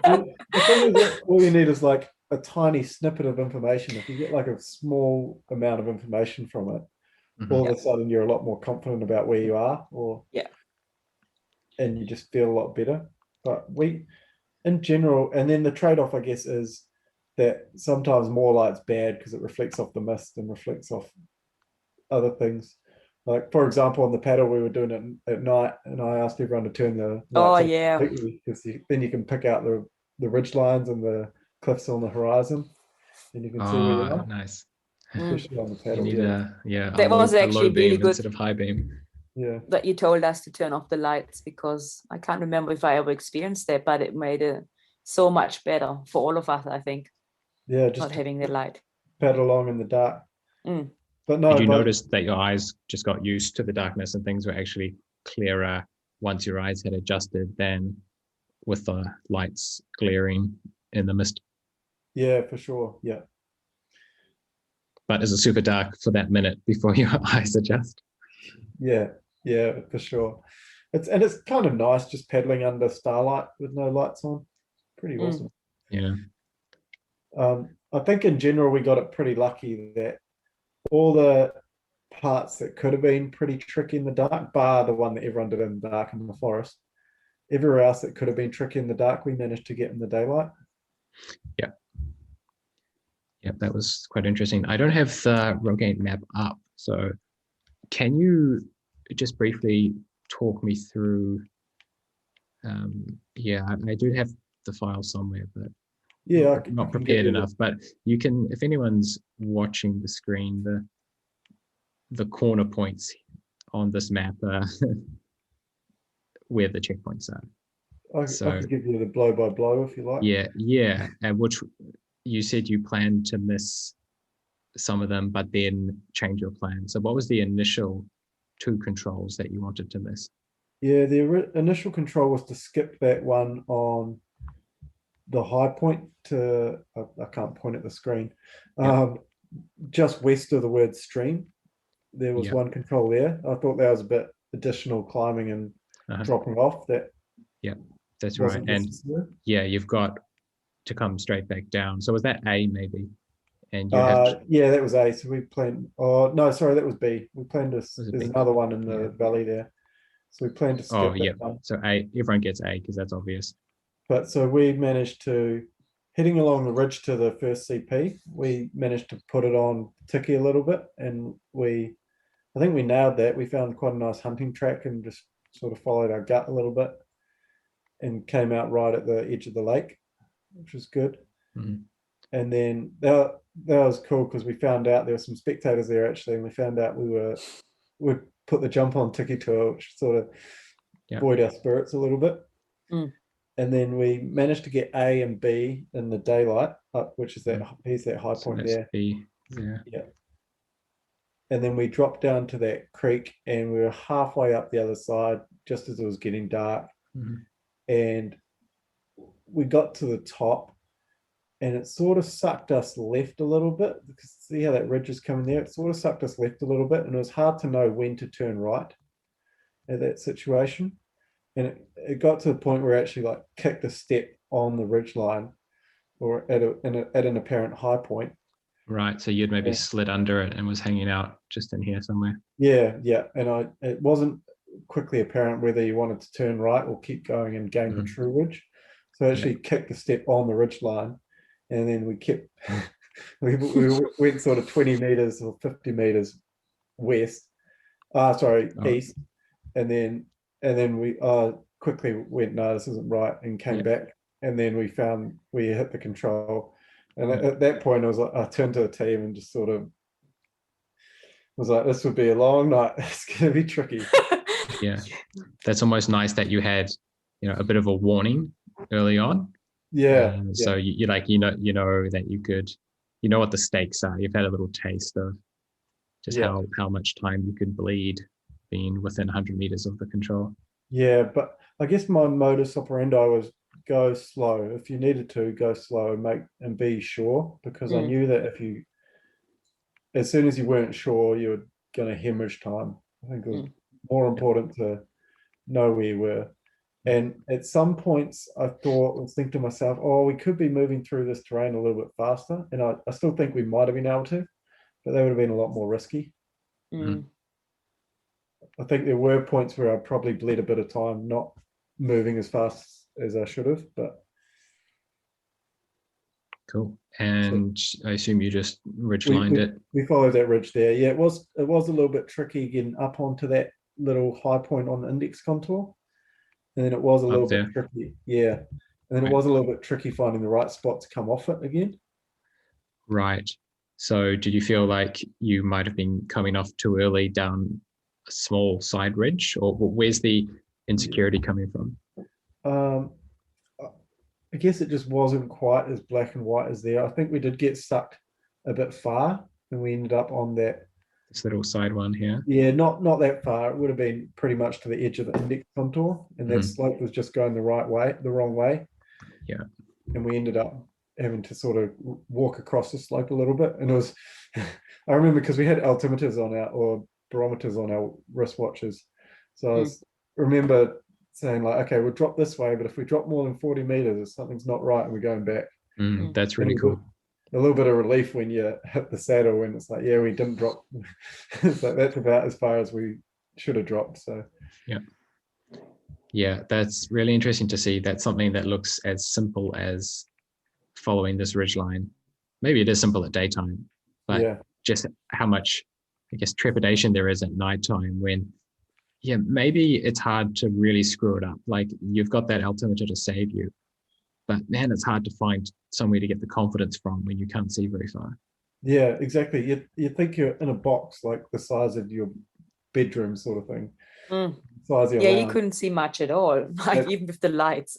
The thing is that all you need is like a tiny snippet of information. If you get like a small amount of information from it, all of a sudden you're a lot more confident about where you are, and you just feel a lot better. But in general, and then the trade-off, I guess, is that sometimes more light's bad because it reflects off the mist and reflects off other things. Like, for example, on the paddle, we were doing it at night, and I asked everyone to turn the lights off completely, because then you can pick out the ridge lines and the cliffs on the horizon, and you can see where you are. Nice. Especially on the paddle. You need That was actually really good instead of high beam. Yeah. That you told us to turn off the lights, because I can't remember if I ever experienced that, but it made it so much better for all of us, I think. Yeah, just not having the light. paddle along in the dark. But no, did you notice that your eyes just got used to the darkness and things were actually clearer once your eyes had adjusted than with the lights glaring in the mist? Yeah, for sure. Yeah. But is it super dark for that minute before your eyes adjust? Yeah, for sure. It's kind of nice just paddling under starlight with no lights on. Pretty awesome. Yeah. I think in general we got it pretty lucky that all the parts that could have been pretty tricky in the dark, bar the one that everyone did in the dark in the forest, everywhere else that could have been tricky in the dark, we managed to get in the daylight. Yeah, that was quite interesting. I don't have the Rogaine map up, so can you just briefly talk me through? I do have the file somewhere, but not prepared enough. But you can, if anyone's watching the screen, the corner points on this map where the checkpoints are. I could give you the blow by blow if you like. Yeah, and which you said you planned to miss some of them, but then change your plan. So what was the initial 2 controls that you wanted to miss? Yeah, the initial control was to skip that one on the high point to, I can't point at the screen, Yeah. just west of the word stream. There was Yeah. one control there. I thought that was a bit additional climbing and Uh-huh. dropping off that Yeah, that's right. wasn't And necessary. yeah, you've got to come straight back down. So was that A maybe? And you had, Yeah, that was A. So we planned. Oh no, sorry, that was B. We planned to. Was it There's B? another one in the Yeah. valley there, so we planned to skip oh that yeah. one. So A, everyone gets A because that's obvious. But so we managed to, heading along the ridge to the first CP, we managed to put it on Tiki a little bit, and I think we nailed that. We found quite a nice hunting track and just sort of followed our gut a little bit, and came out right at the edge of the lake, which was good. Mhm. And then that was cool because we found out there were some spectators there actually, and we found out we put the jump on Tiki Tour, which sort of Yeah. buoyed our spirits a little bit. Mm. And then we managed to get A and B in the daylight, which is that here's that high So point that's there. B. Yeah. Yeah. And then we dropped down to that creek, and we were halfway up the other side just as it was getting dark. Mhm. And we got to the top, and it sort of sucked us left a little bit, because see how that ridge is coming there? It sort of sucked us left a little bit, and it was hard to know when to turn right at that situation. And it got to the point where it actually like kicked a step on the ridge line, or at an apparent high point. Right. So you'd maybe Yeah. slid under it and was hanging out just in here somewhere. Yeah. And it wasn't quickly apparent whether you wanted to turn right or keep going and gain the Mhm. true ridge. So I actually kicked the step on the ridge line, and then we kept we went sort of 20 meters or 50 meters west. Sorry, Oh. east. And then we quickly went, no, this isn't right, and came Yeah. back. And then we hit the control. And Yeah. at that point, I turned to the team and just sort of was like, this would be a long night. It's going to be tricky. Yeah. That's almost nice that you had, a bit of a warning early on. Yeah. So you like, you know that you could, what the stakes are. You've had a little taste of just Yeah. how much time you could bleed being within 100 meters of the control. Yeah. But I guess my modus operandi was go slow. If you needed to, go slow and be sure, because I knew that as soon as you weren't sure, you were going to hemorrhage time. I think it was more important to know where you were. And at some points, I was thinking to myself, oh, we could be moving through this terrain a little bit faster. And I still think we might have been able to, but that would have been a lot more risky. Mm. I think there were points where I probably bled a bit of time not moving as fast as I should have, but Cool. And I assume you just ridge-lined it. we followed that ridge there. Yeah, it was a little bit tricky getting up onto that little high point on the index contour. And then it was a Up little there. bit tricky. Yeah. And then it Right. was a little bit tricky finding the right spot to come off it again. Right. So did you feel like you might have been coming off too early down a small side ridge, or where's the insecurity coming from? I guess it just wasn't quite as black and white as there. I think we did get sucked a bit far, and we ended up on that. This little side one here. Yeah, not that far. It would have been pretty much to the edge of the index contour, and that slope was just going the wrong way. Yeah. And we ended up having to sort of walk across the slope a little bit. And it was, I remember because we had altimeters or barometers on our wristwatches. So I remember saying like, okay, we'll drop this way, but if we drop more than 40 meters, something's not right, and we're going back. That's really cool. A little bit of relief when you hit the saddle, when it's like, yeah, we didn't drop. It's like, that's about as far as we should have dropped. So yeah, that's really interesting to see. That's something that looks as simple as following this ridge line. Maybe it is simple at daytime, but just how much, I guess, trepidation there is at nighttime when, maybe it's hard to really screw it up. Like, you've got that altimeter to save you, but man, it's hard to find somewhere to get the confidence from when you can't see very far. Yeah, exactly. You think you're in a box like the size of your bedroom, sort of thing. Size of your Yeah, lounge. you couldn't see much at all, like even with the lights.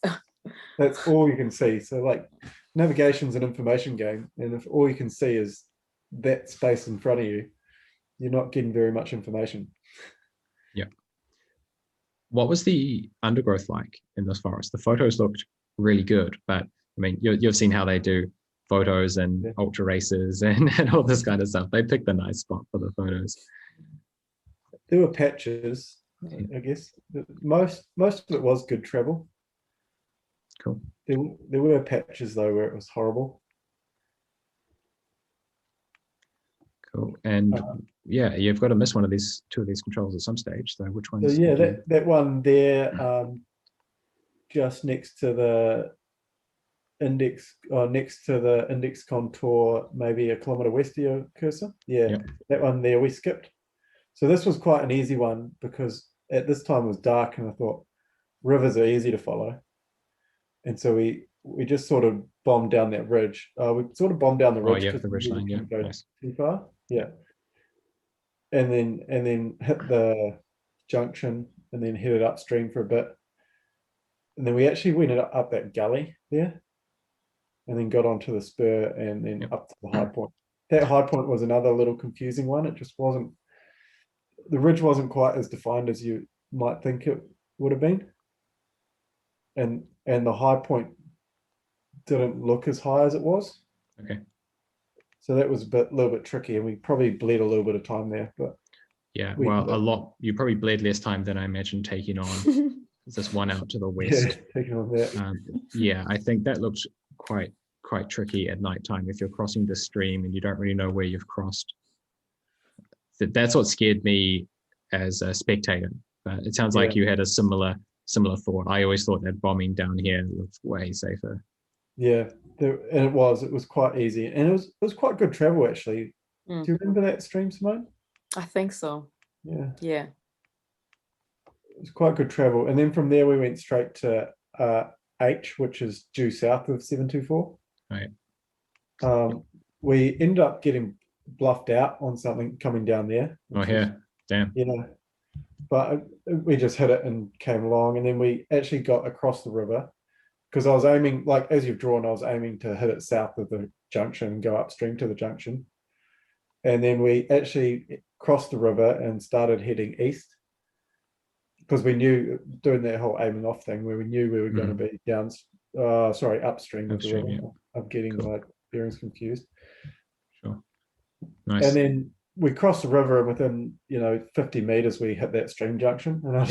That's all you can see. So like, navigation's an information game, and if all you can see is that space in front of you, you're not getting very much information. Yeah. What was the undergrowth like in this forest? The photos looked really good, but I mean, you've seen how they do photos and ultra races and all this kind of stuff. They pick the nice spot for the photos. There were patches, I guess. Most of it was good travel. Cool. There were patches though where it was horrible. Cool. And yeah, you've got to miss two of these controls at some stage. So which ones? So yeah, that one there, just next to the index, or next to the index contour, maybe a kilometre west of your cursor. Yeah, Yep. that one there we skipped. So this was quite an easy one because at this time it was dark, and I thought rivers are easy to follow, and so we just sort of bombed down that ridge. We sort of bombed down the ridge because the ridge line. Yeah, go nice. too far. Yeah, and then hit the junction, and then headed upstream for a bit, and then we actually went up that gully there, and then got onto the spur, and then up to the high point. That high point was another little confusing one. It just wasn't. The ridge wasn't quite as defined as you might think it would have been, and the high point didn't look as high as it was. Okay. So that was a little bit tricky, and we probably bled a little bit of time there. But yeah, well, a lot. You probably bled less time than I imagined taking on this one out to the west. Yeah, taking on that. Yeah, I think that looked quite tricky at night time if you're crossing the stream and you don't really know where you've crossed. That's what scared me as a spectator. But it sounds like you had a similar thought. I always thought that bombing down here looked way safer. Yeah, and it was quite easy, and it was quite good travel actually. Do you remember that stream, Simone? I think so. Yeah. Yeah. It was quite good travel, and then from there we went straight to H, which is due south of 724. Right. We ended up getting bluffed out on something coming down there. Oh yeah, damn. Yeah, but we just hit it and came along, and then we actually got across the river because I was aiming, like as you've drawn, I was aiming to hit it south of the junction and go upstream to the junction, and then we actually crossed the river and started heading east because we knew, doing that whole aiming off thing, where we knew we were going to be upstream of the river. Yeah. I'm getting my bearings confused. Sure. Nice. And then we crossed the river, and within 50 meters we hit that stream junction, and I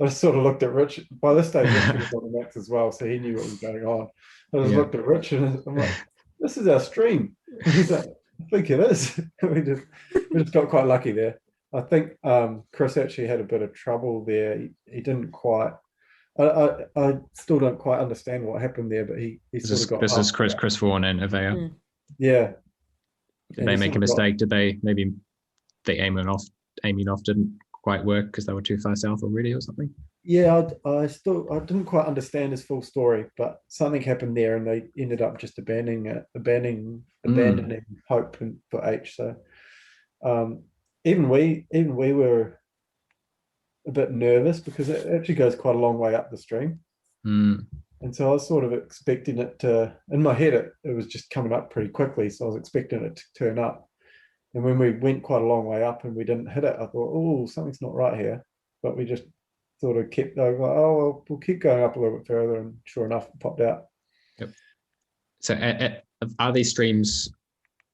just sort of looked at Rich. By this stage Richie was on the mix as well, so he knew what was going on. I just looked at Rich, and I'm like, this is our stream. And he's like, I think it is. we just got quite lucky there. I think Chris actually had a bit of trouble there. He didn't quite. I still don't quite understand what happened there, but he sort of got. This is Chris Vaughan and Avaya. Yeah. Did they make a mistake? Did they maybe aiming off didn't quite work because they were too far south already or something? Yeah, I didn't quite understand his full story, but something happened there, and they ended up just abandoning hope for H. So even we were a bit nervous because it actually goes quite a long way up the stream. And so I was sort of expecting it to, in my head, it was just coming up pretty quickly. So I was expecting it to turn up. And when we went quite a long way up and we didn't hit it, I thought, oh, something's not right here. But we just sort of kept going, oh, well, we'll keep going up a little bit further. And sure enough, it popped out. Yep. So are these streams,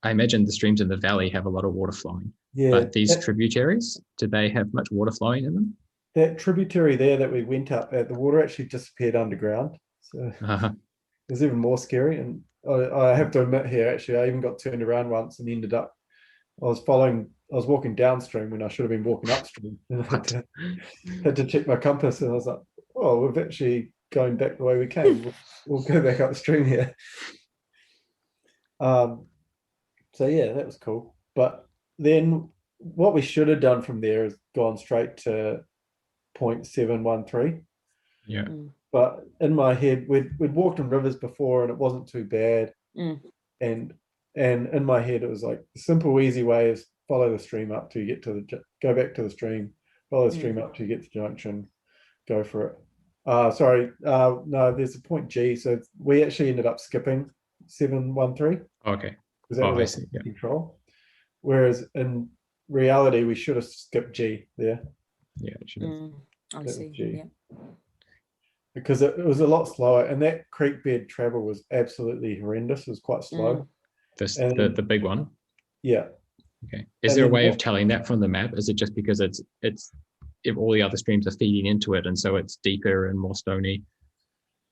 I imagine the streams in the valley have a lot of water flowing. Yeah. But these tributaries, do they have much water flowing in them? That tributary there that we went up at, the water actually disappeared underground. So it was even more scary. And I have to admit here, actually, I even got turned around once and ended up, I was walking downstream when I should have been walking upstream. And I had to check my compass, and I was like, oh, we're actually going back the way we came. We'll go back upstream here. So yeah, that was cool. But then what we should have done from there is gone straight to 0.713. Yeah. But in my head, we'd walked in rivers before, and it wasn't too bad. And in my head, it was like the simple, easy way is follow the stream up till you get to go back to the stream, follow the stream up till you get to the junction, go for it. No, there's a point G. So we actually ended up skipping 713. Okay. Because that was control. Whereas in reality, we should have skipped G there. Yeah, it should have. I see. G. Yeah. because it was a lot slower, and that creek bed travel was absolutely horrendous. It was quite slow. The big one. Yeah. Okay. Is And there a then way of telling that from the map? Is it just because it's if all the other streams are feeding into it, and so it's deeper and more stony?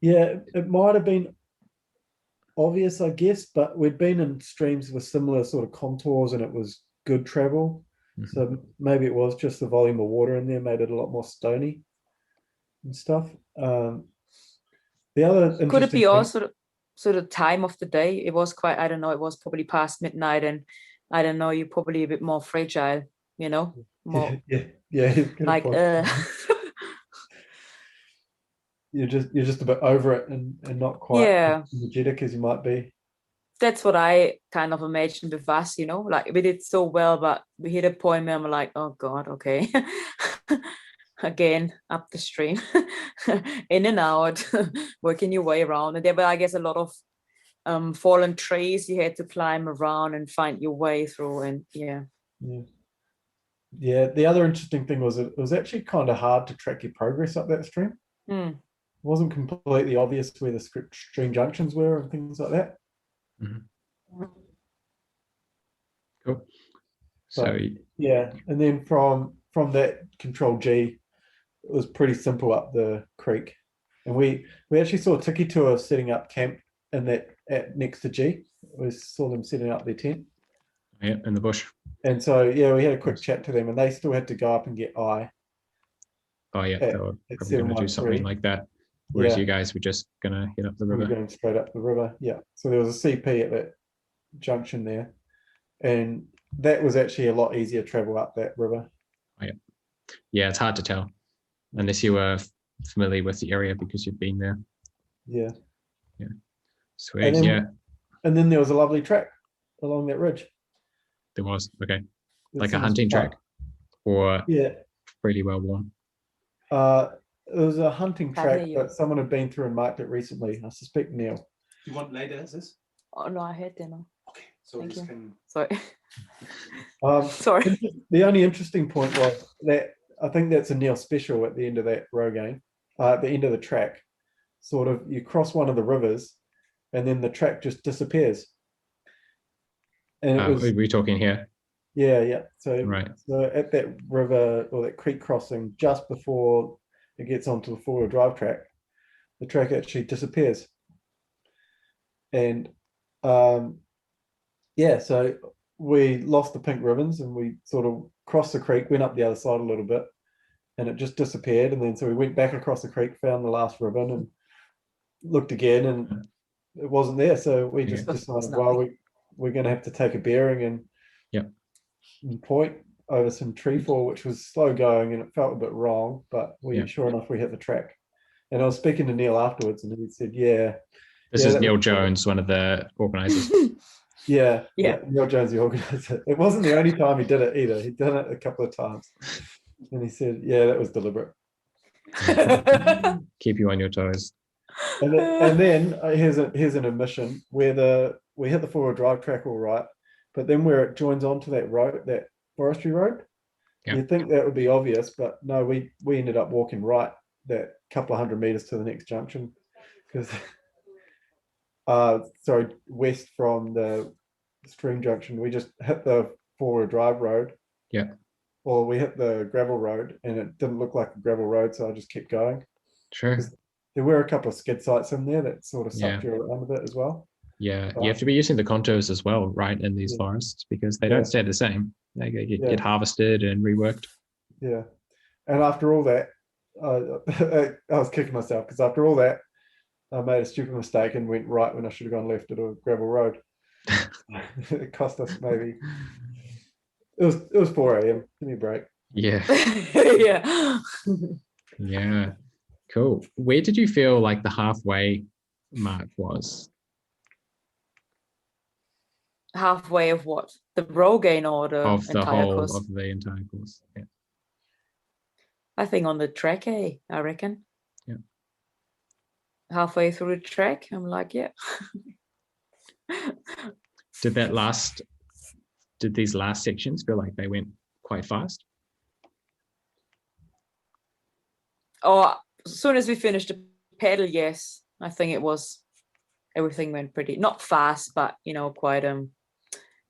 Yeah, it might have been obvious, I guess, but we'd been in streams with similar sort of contours, and it was good travel. So maybe it was just the volume of water in there made it a lot more stony and stuff. The other Could it be interesting thing, also sort of time of the day? It was quite, I don't know, it was probably past midnight, and I don't know, you're probably a bit more fragile, you know? More yeah, good like point. You're just a bit over it and not quite yeah, as energetic as you might be. that's what I kind of imagined with us, you know, like we did so well, but we hit a point where I'm like, oh God, okay. Again, up the stream, in and out, working your way around. And there were, I guess, a lot of fallen trees you had to climb around and find your way through. And yeah. Yeah, the other interesting thing was it was actually kind of hard to track your progress up that stream. It wasn't completely obvious where the stream junctions were and things like that. Cool. So yeah, and then from that control G, it was pretty simple up the creek, and we actually saw Tiki Tour setting up camp in that next to G. We saw them setting up their tent. Yeah, in the bush. And so yeah, we had a quick chat to them, and they still had to go up and get I. Oh yeah, they were probably going to do something like that. Whereas you guys were just going to head up the river. We were going straight up the river. Yeah. So there was a CP at that junction there, and that was actually a lot easier travel up that river. Oh, yeah. Yeah, it's hard to tell unless you were familiar with the area because you've been there. Yeah. Yeah. Sweet. And then there was a lovely track along that ridge. There was, okay. Like a hunting track or really well worn? It was a hunting track, but someone had been through and marked it recently. I suspect Neil. Do you want later as this? Oh no, I had dinner. Okay, so Thank you. can... Sorry. Sorry. The only interesting point was that I think that's a Neil special at the end of that Rogaine, at the end of the track. Sort of, you cross one of the rivers, and then the track just disappears. And are we talking here? Yeah. So at that river or that creek crossing, just before it gets onto the four-wheel drive track, the track actually disappears. And so we lost the pink ribbons, and we sort of crossed the creek, went up the other side a little bit, and it just disappeared. And then so we went back across the creek, found the last ribbon, and looked again, and it wasn't there. So we just decided, well, we're going to have to take a bearing and point over some tree fall, which was slow going, and it felt a bit wrong, but sure enough, we hit the track. And I was speaking to Neil afterwards, and he said, this is Neil Jones, one of the organizers. Neil Jones, the organizer. It wasn't the only time he did it either. He'd done it a couple of times, and he said, that was deliberate. Keep you on your toes. And then here's an admission where we hit the four-wheel drive track all right, but then where it joins onto that road, that forestry road, you'd think that would be obvious, but no, we ended up walking right that couple of 100 meters to the next junction, because west from the stream junction, we just hit the four-wheel drive road. Or we hit the gravel road, and it didn't look like a gravel road, so I just kept going. Sure. There were a couple of skid sites in there that sort of sucked you around a bit as well. Yeah, you have to be using the contours as well, right, in these forests, because they don't stay the same. They get harvested and reworked. Yeah, and after all that, I was kicking myself, because after all that, I made a stupid mistake and went right when I should have gone left at a gravel road. It cost us maybe. It was 4 a.m. Give me a break. Yeah. Yeah. Yeah. Cool. Where did you feel like the halfway mark was? Halfway of what? The Rogaine or the of the entire whole course? of the entire course. Yeah. I think on the track, I reckon. Yeah. Halfway through the track, I'm like, yeah. Did these last sections feel like they went quite fast? Oh, as soon as we finished the pedal, yes. I think everything went pretty, not fast, but quite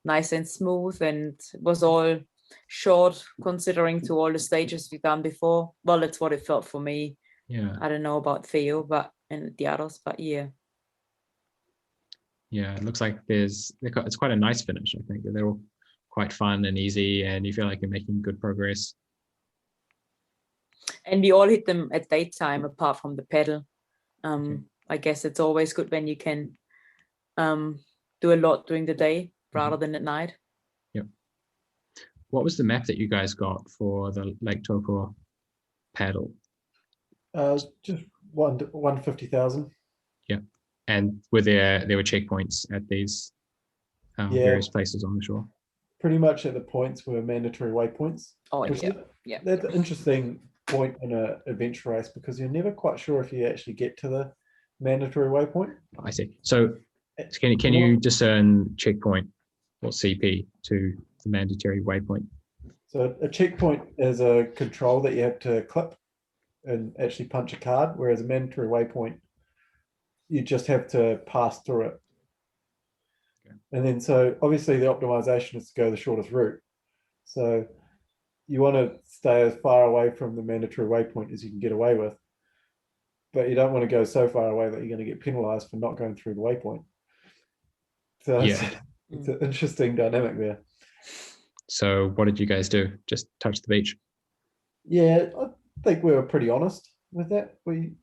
nice and smooth, and it was all short considering to all the stages we've done before. Well, that's what it felt for me. Yeah. I don't know about Theo, and the others, but yeah. Yeah, it looks like it's quite a nice finish. I think they're all quite fun and easy, and you feel like you're making good progress. And we all hit them at daytime, apart from the pedal. I guess it's always good when you can do a lot during the day rather than at night. Yep. What was the map that you guys got for the Lake Taupo paddle? Just 150,000. Yeah. And were there were checkpoints at these various places on the shore? Pretty much at the points were mandatory waypoints. Oh, yeah. That's an interesting point in an adventure race, because you're never quite sure if you actually get to the mandatory waypoint. I see. So can you discern checkpoint or CP to the mandatory waypoint? So a checkpoint is a control that you have to clip and actually punch a card, whereas a mandatory waypoint, you just have to pass through it. Okay. And then, so obviously the optimization is to go the shortest route. So you want to stay as far away from the mandatory waypoint as you can get away with, but you don't want to go so far away that you're going to get penalized for not going through the waypoint. So it's an interesting dynamic there. So what did you guys do? Just touch the beach? Yeah, I think we were pretty honest with that. We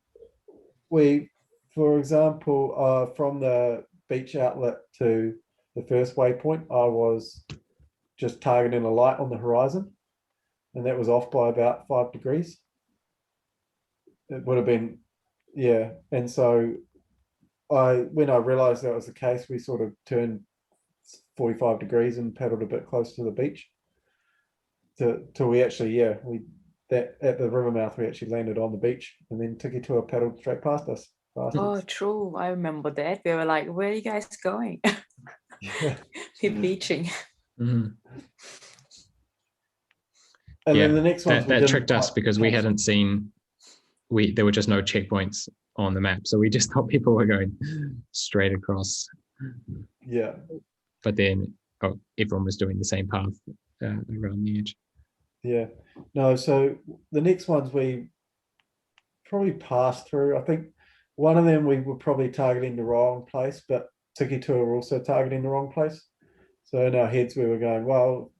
for example, from the beach outlet to the first waypoint, I was just targeting a light on the horizon, and that was off by about 5 degrees. It would have been, yeah. And so when I realized that was the case, we sort of turned 45 degrees and paddled a bit close to the beach till we actually, at the river mouth, we actually landed on the beach, and then Tiki Tour paddled straight past us. Oh, true. I remember that. We were like, where are you guys going? We're beaching. Mm-hmm. And then the next one that tricked us, because we hadn't seen, there were just no checkpoints on the map, so we just thought people were going straight across. Yeah. But then everyone was doing the same path around the edge. Yeah. No, so the next ones we probably passed through. I think one of them we were probably targeting the wrong place, but Tiki Tour were also targeting the wrong place. So in our heads we were going, well,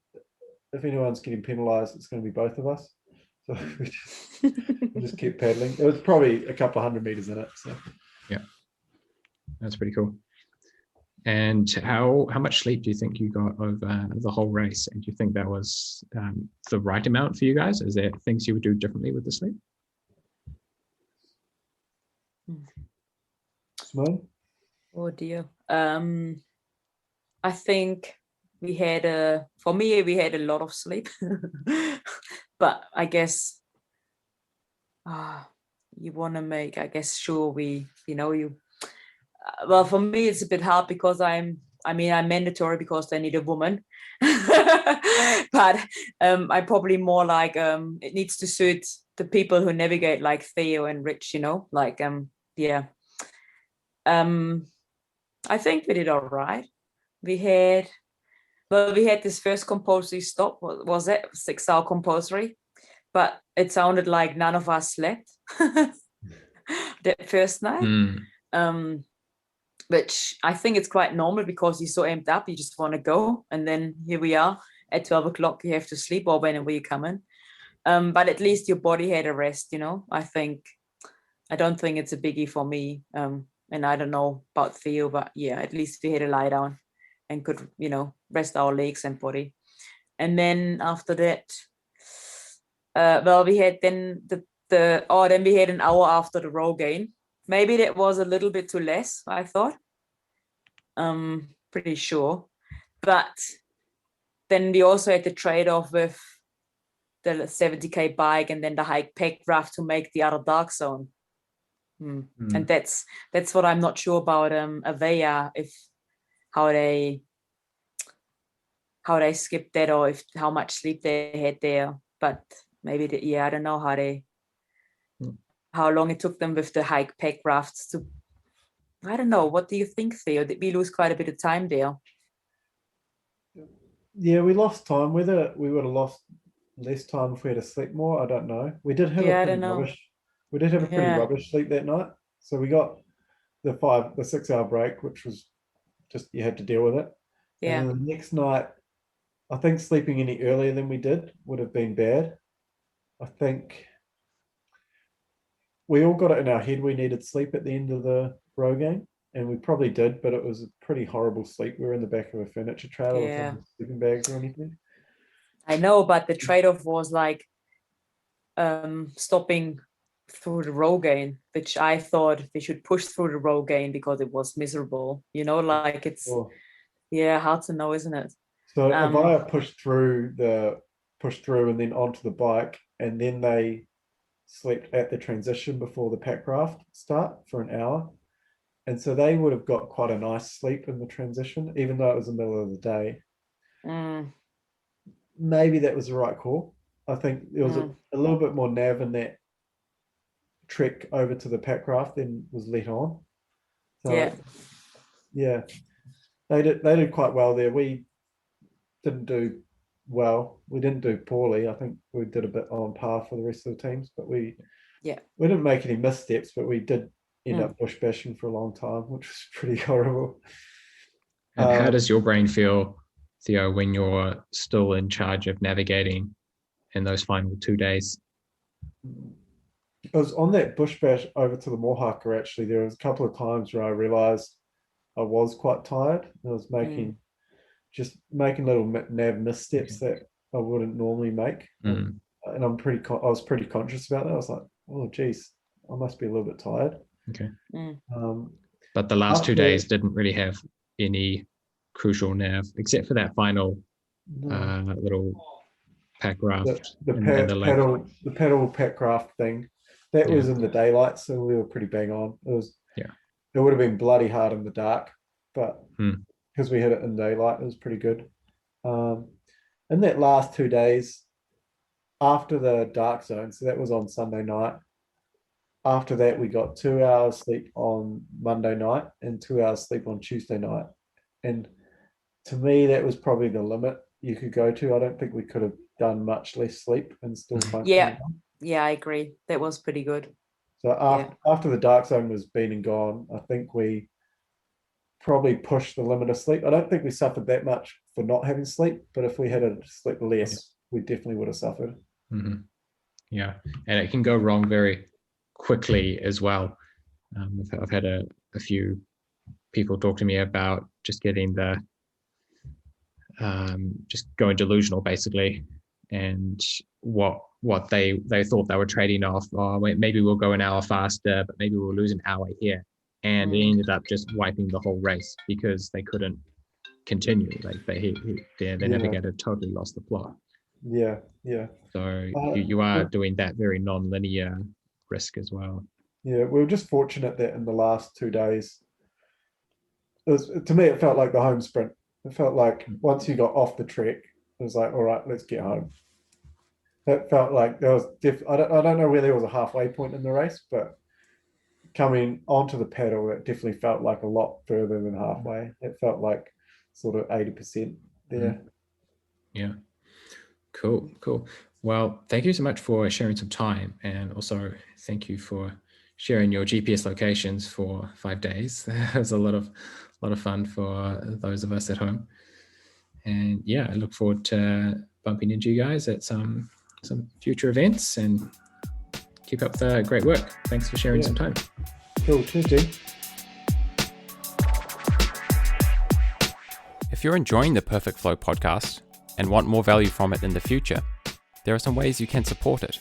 if anyone's getting penalized, it's going to be both of us. So we just kept paddling. It was probably a couple of 100 meters in it. So yeah, that's pretty cool. And how much sleep do you think you got over the whole race? And do you think that was the right amount for you guys? Is there things you would do differently with the sleep? Simone? Oh dear. I think we had for me, we had a lot of sleep. But I guess you want to make, I guess, sure well, for me it's a bit hard, because I'm mandatory because they need a woman. But I probably more like it needs to suit the people who navigate, like Theo and Rich, like I think we did all right. We had this first compulsory stop. What was it? 6-hour compulsory, but it sounded like none of us slept that first night. Which I think it's quite normal, because you're so amped up, you just want to go. And then here we are at 12 o'clock, you have to sleep, or whenever you come in. But at least your body had a rest, I don't think it's a biggie for me. And I don't know about Theo, but yeah, at least we had a lie down and could, rest our legs and body. And then after that, we had then then we had an hour after the row gain. Maybe that was a little bit too less, I thought. Pretty sure. But then we also had the trade-off with the 70k bike and then the hike pack raft to make the other dark zone. And that's what I'm not sure about Avaya, if how they skipped that, or if how much sleep they had there. But maybe I don't know how how long it took them with the hike pack rafts to. I don't know. What do you think, Theo? Did we lose quite a bit of time there? Yeah, we lost time. Whether we would have lost less time if we had to sleep more, I don't know. We did have Yeah, I a don't pretty know. rubbish. We did have a pretty Yeah. rubbish sleep that night. So we got the 6 hour break, which was just you had to deal with it. Yeah. And then the next night, I think sleeping any earlier than we did would have been bad. I think we all got it in our head we needed sleep at the end of the row game, and we probably did, but it was a pretty horrible sleep. We were in the back of a furniture trailer with Yeah. no sleeping bags or anything. I know, but the trade-off was like stopping through the row gain, which I thought they should push through the row gain because it was miserable. You know, like it's Oh. hard to know, isn't it? So Avaya pushed through and then onto the bike, and then they slept at the transition before the pack raft start for an hour. And so they would have got quite a nice sleep in the transition, even though it was the middle of the day. Maybe that was the right call. I think there was a little bit more nav in that trek over to the pack raft than was let on. So yeah, they did quite well there. We didn't do well. We didn't do poorly. I think we did a bit on par for the rest of the teams, but we didn't make any missteps, but we did end up bush bashing for a long time, which was pretty horrible. And how does your brain feel, Theo, when you're still in charge of navigating in those final 2 days? I was on that bush bash over to the Mohawker. Actually, there was a couple of times where I realized I was quite tired. I was making little nav missteps that I wouldn't normally make, and I was pretty conscious about that. I was like, oh geez, I must be a little bit tired. Okay. But the last 2 days didn't really have any crucial nav except for that final little pack raft. The pedal pack raft thing that was in the daylight, so we were pretty bang on. It would have been bloody hard in the dark, but because we had it in daylight, it was pretty good. In that last 2 days after the dark zone, so that was on Sunday night. After that, we got 2 hours sleep on Monday night and 2 hours sleep on Tuesday night. And to me, that was probably the limit you could go to. I don't think we could have done much less sleep and still function. Yeah, I agree. That was pretty good. So after the dark zone was been and gone, I think we probably pushed the limit of sleep. I don't think we suffered that much for not having sleep, but if we had to sleep less, we definitely would have suffered. Yeah, and it can go wrong very quickly as well. I've had a few people talk to me about just getting just going delusional basically, and what they thought they were trading off. Oh, maybe we'll go an hour faster, but maybe we'll lose an hour here, and it ended up just wiping the whole race because they couldn't continue. Like their navigator totally lost the plot. Yeah. So you are doing that very non-linear risk as well. Yeah, we were just fortunate that in the last 2 days, to me, it felt like the home sprint. It felt like once you got off the trek, it was like, all right, let's get home. That felt like there was I don't know where there was a halfway point in the race, but coming onto the pedal, it definitely felt like a lot further than halfway. It felt like sort of 80% there. Yeah. Cool. Well, thank you so much for sharing some time, and also thank you for sharing your GPS locations for 5 days. That was a lot of fun for those of us at home. And yeah, I look forward to bumping into you guys at some future events, and keep up the great work. Thanks for sharing some time. Cool. Cheers, G. If you're enjoying the Perfect Flow podcast and want more value from it in the future, there are some ways you can support it.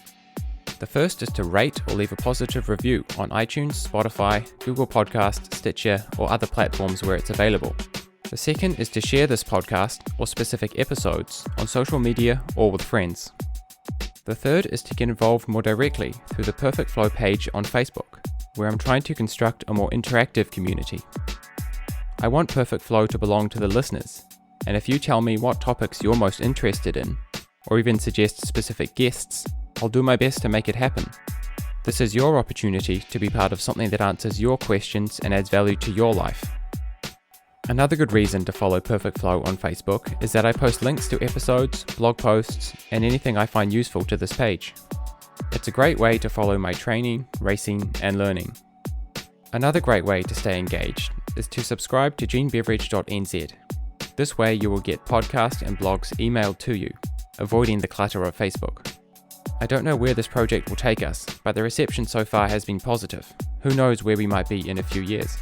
The first is to rate or leave a positive review on iTunes, Spotify, Google Podcast, Stitcher, or other platforms where it's available. The second is to share this podcast or specific episodes on social media or with friends. The third is to get involved more directly through the Perfect Flow page on Facebook, where I'm trying to construct a more interactive community. I want Perfect Flow to belong to the listeners, and if you tell me what topics you're most interested in, or even suggest specific guests, I'll do my best to make it happen. This is your opportunity to be part of something that answers your questions and adds value to your life. Another good reason to follow Perfect Flow on Facebook is that I post links to episodes, blog posts, and anything I find useful to this page. It's a great way to follow my training, racing, and learning. Another great way to stay engaged is to subscribe to genebeveridge.nz. This way you will get podcasts and blogs emailed to you, avoiding the clutter of Facebook. I don't know where this project will take us, but the reception so far has been positive. Who knows where we might be in a few years.